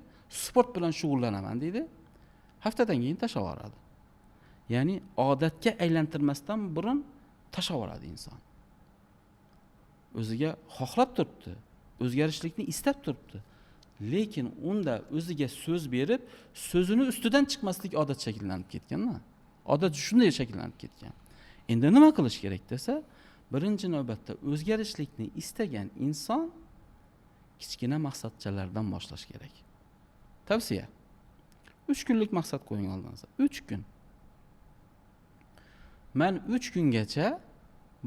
sport bilan shug'ullanaman deydi. Haftadan keyin tashlab yuboradi. Ya'ni odatga aylantirmasdan burun tashlab yuboradi inson. O'ziga xohlab turibdi, o'zgarishlikni istab turibdi. Lekin unda o'ziga so'z berib, so'zini ustidan chiqmaslik odat shakllanib ketgan-da. Odat shunday shakllanib ketgan. Endi nima qilish kerak desa, birinchi navbatda o'zgarishlikni istagan inson kichkina maqsadchalardan boshlash kerak. Tavsiya. 3 kunlik maqsad qo'ying oldingizga. 3 kun. Men 3 kungacha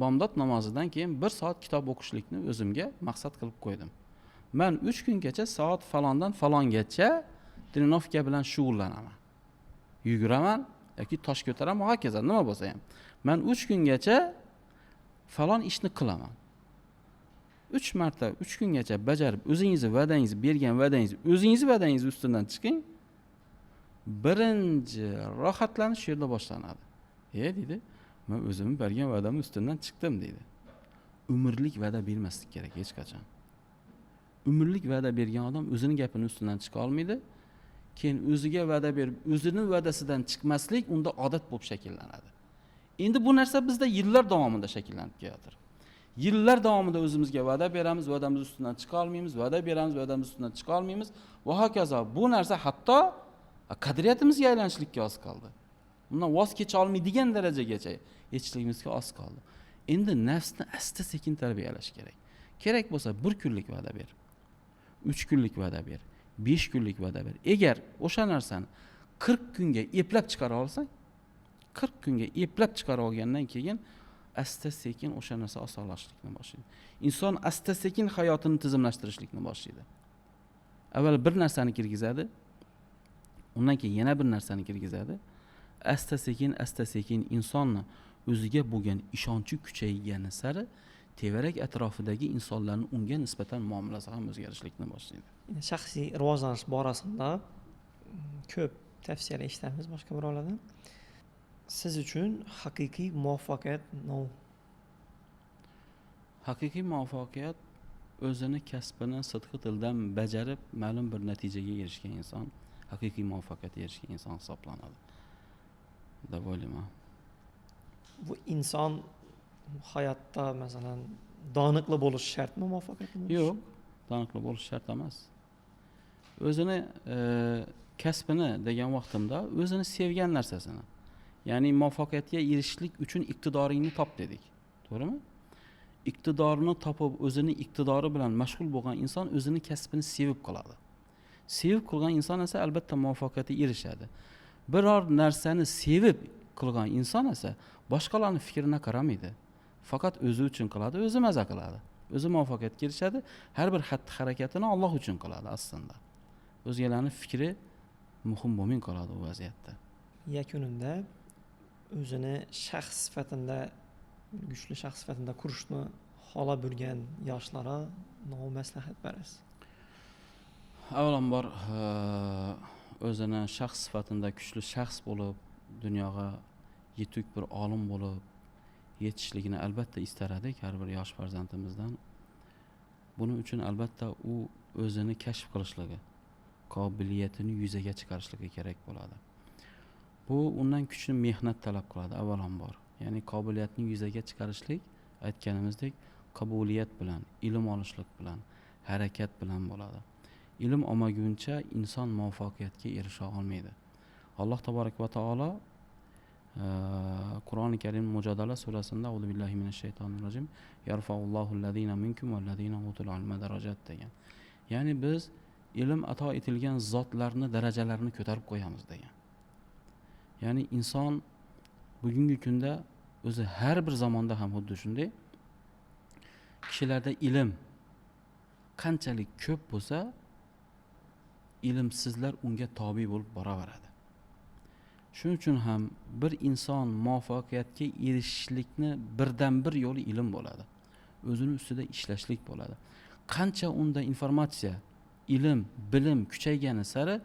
bomdod namozidan keyin 1 soat kitob o'qishlikni o'zimga maqsad qilib qo'ydim. Men 3 kungacha soat falondan falongacha trenovka bilan shug'ullanaman. Yuguraman yoki tosh ko'taraman, hokazo nima bo'lsa ham. Men 3 kungacha falon ishni qilaman. 3 marta 3 kungacha bajarib, o'zingizni va'dangizni bergan va'dangizni, o'zingizni va'dangiz ustidan chiqing. Birinchi rohatlanish shu yerda boshlanadi. Deydi, men o'zimni bergan va'damni ustidan chiqdim deydi. Umrlik va'da bermaslik kerak hech qachon. Umrlik va'da bergan odam o'zining gapining ustidan chiqa olmaydi. Keyin o'ziga va'da berib, o'zining va'dasidan chiqmaslik unda odat bo'lib shakllanadi. Endi bu narsa bizda yillar davomida shakllanib kelayotir. Yillar davomida o'zimizga va'da beramiz, va'damiz ustidan chiqa olmaymiz, va'da beramiz, va'damiz ustidan chiqa olmaymiz va hokazo. Bu narsa hatto qadriyatimizga aylanishlikka oz qoldi. Undan voz kecha olmaydigan darajagacha yetishligimizga oz qoldi. Endi nafsni asta-sekin tarbiyalash kerak. Kerak bo'lsa 1 kunlik va'da ber. 3 kunlik va'da ber. 5 kunlik va'da ber. Agar o'sha narsani 40 kunga eplab chiqara olsang, 40 kunga eplab chiqara olgandan keyin asta sekin o'sha narsa osonlashishlikni boshlaydi. Inson asta sekin hayotini tizimlashtirishlikni boshlaydi. Avval bir narsani kirgizadi, undan keyin yana bir narsani kirgizadi. Asta sekin insonni o'ziga bo'lgan ishonchi kuchaygani sari tevarak atrofidagi insonlarning unga nisbatan muomalasi ham o'zgarishlikni boshlaydi. Shaxsiy rivojlanish borasida ko'p tavsiyalar eshitamiz boshqa birovlardan. Siz uchun haqiqiy muvaffaqiyat nima? Haqiqiy muvaffaqiyat o'zini kasbini sidqi tildan bajarib, ma'lum bir natijaga erishgan inson haqiqiy muvaffaqiyatga erishgan inson hisoblanadi. deb o'ylayman. Bu inson hayotda masalan doniqli bo'lishi shartmi muvaffaqiyatli bo'lishi? Yo'q, doniqli bo'lish shart emas. O'zini kasbini degan vaqtimda o'zini sevgan narsasini, ya'ni muvaffaqiyatga erishishlik uchun iqtidoringni top dedik. To'g'rimi? Iqtidorini topib, o'zini iqtidori bilan mashg'ul bo'lgan inson o'zini kasbini sevib qiladi. Sevib qilgan inson esa albatta muvaffaqiyatga erishadi. Biror narsani sevib qilgan inson esa boshqalarning fikriga qaramaydi. Faqat o'zi uchun qiladi, o'zi maza qiladi. O'zi muvaffaqiyatga erishadi, har bir xatti-harakatini Alloh uchun qiladi aslında. O'zgalarning fikri muhim bo'lmay qoladi u vaziyatda. Yakunida o'zini shaxs sifatida, kuchli shaxs sifatida qurishni xohlab bo'lgan yoshlarga nima maslahat berasiz? Avvalambor o'zini shaxs sifatida kuchli shaxs bo'lib, dunyoga yetuk bir olim bo'lib yetishligini albatta istar edik har bir yosh farzandimizdan. Buning uchun albatta u o'zini kashf qilishligi, qobiliyatini yuzaga chiqarishligi kerak bo'ladi. Bu undan kuchli mehnat talab qiladi avvalambor. Ya'ni qobiliyatni yuzaga chiqarishlik aytganimizdek qabuliyat bilan, ilm olishlik bilan, harakat bilan bo'ladi. Ilm olmaguncha inson muvaffaqiyatga erisha olmaydi. Alloh taborak va taolo Qur'oni Karim Mujodala surasida A'udhu billahi minash shaytonir rojim yarfa'ullohu allazina minkum vallazina utul ilma darajat degan. Ya'ni biz ilm ato etilgan zotlarni darajalarini ko'tarib qo'yamiz degan. Ya'ni inson bugungi kunda o'zi har bir zamonda ham xuddi shunday kishilarda ilm qanchalik ko'p bo'lsa, ilmsizlar unga tobe bo'lib boraveradi. Shuning uchun ham bir inson muvaffaqiyatga erishishlikni birdan bir yo'li ilm bo'ladi. O'zini ustida ishlashlik bo'ladi. Qancha unda informatsiya, ilm, bilim kuchaygani sari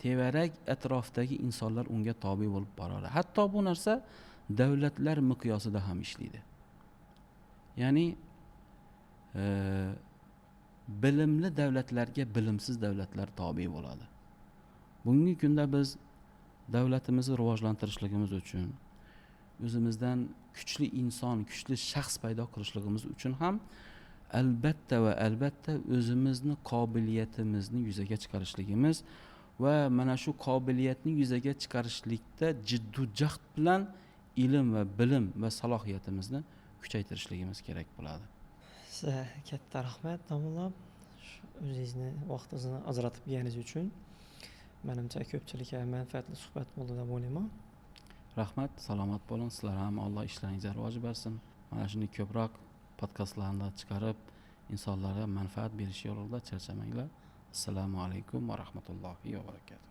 tevarak atrofdagi insonlar unga tobe bo'lib boradi. Hatto bu narsa davlatlar miqyosida ham ishlaydi. Ya'ni bilimli davlatlarga bilimsiz davlatlar tobe bo'ladi. Bugungi kunda biz davlatimizni rivojlantirishligimiz uchun, o'zimizdan kuchli inson, kuchli shaxs paydo qilishligimiz uchun ham albatta va albatta o'zimizni qobiliyatimizni yuzaga chiqarishligimiz va mana shu qobiliyatni yuzaga chiqarishlikda jiddiy jahd bilan ilm va bilim va salohiyatimizni kuchaytirishligimiz kerak bo'ladi. Sizga katta rahmat Domla. O'zingizni vaqtingizni ajratib berganingiz uchun. Menimcha ko'pchilikka manfaatli suhbat bo'ldi deb o'ylayman. Rahmat, salomat bo'ling. Sizlar ham Alloh ishlaringizga rivoj bersin. Mana shunday ko'proq podkastlarni chiqarib, insonlarga manfaat berish yo'lida charchamanglar. Assalomu alaykum va rahmatullohi va barakatuh.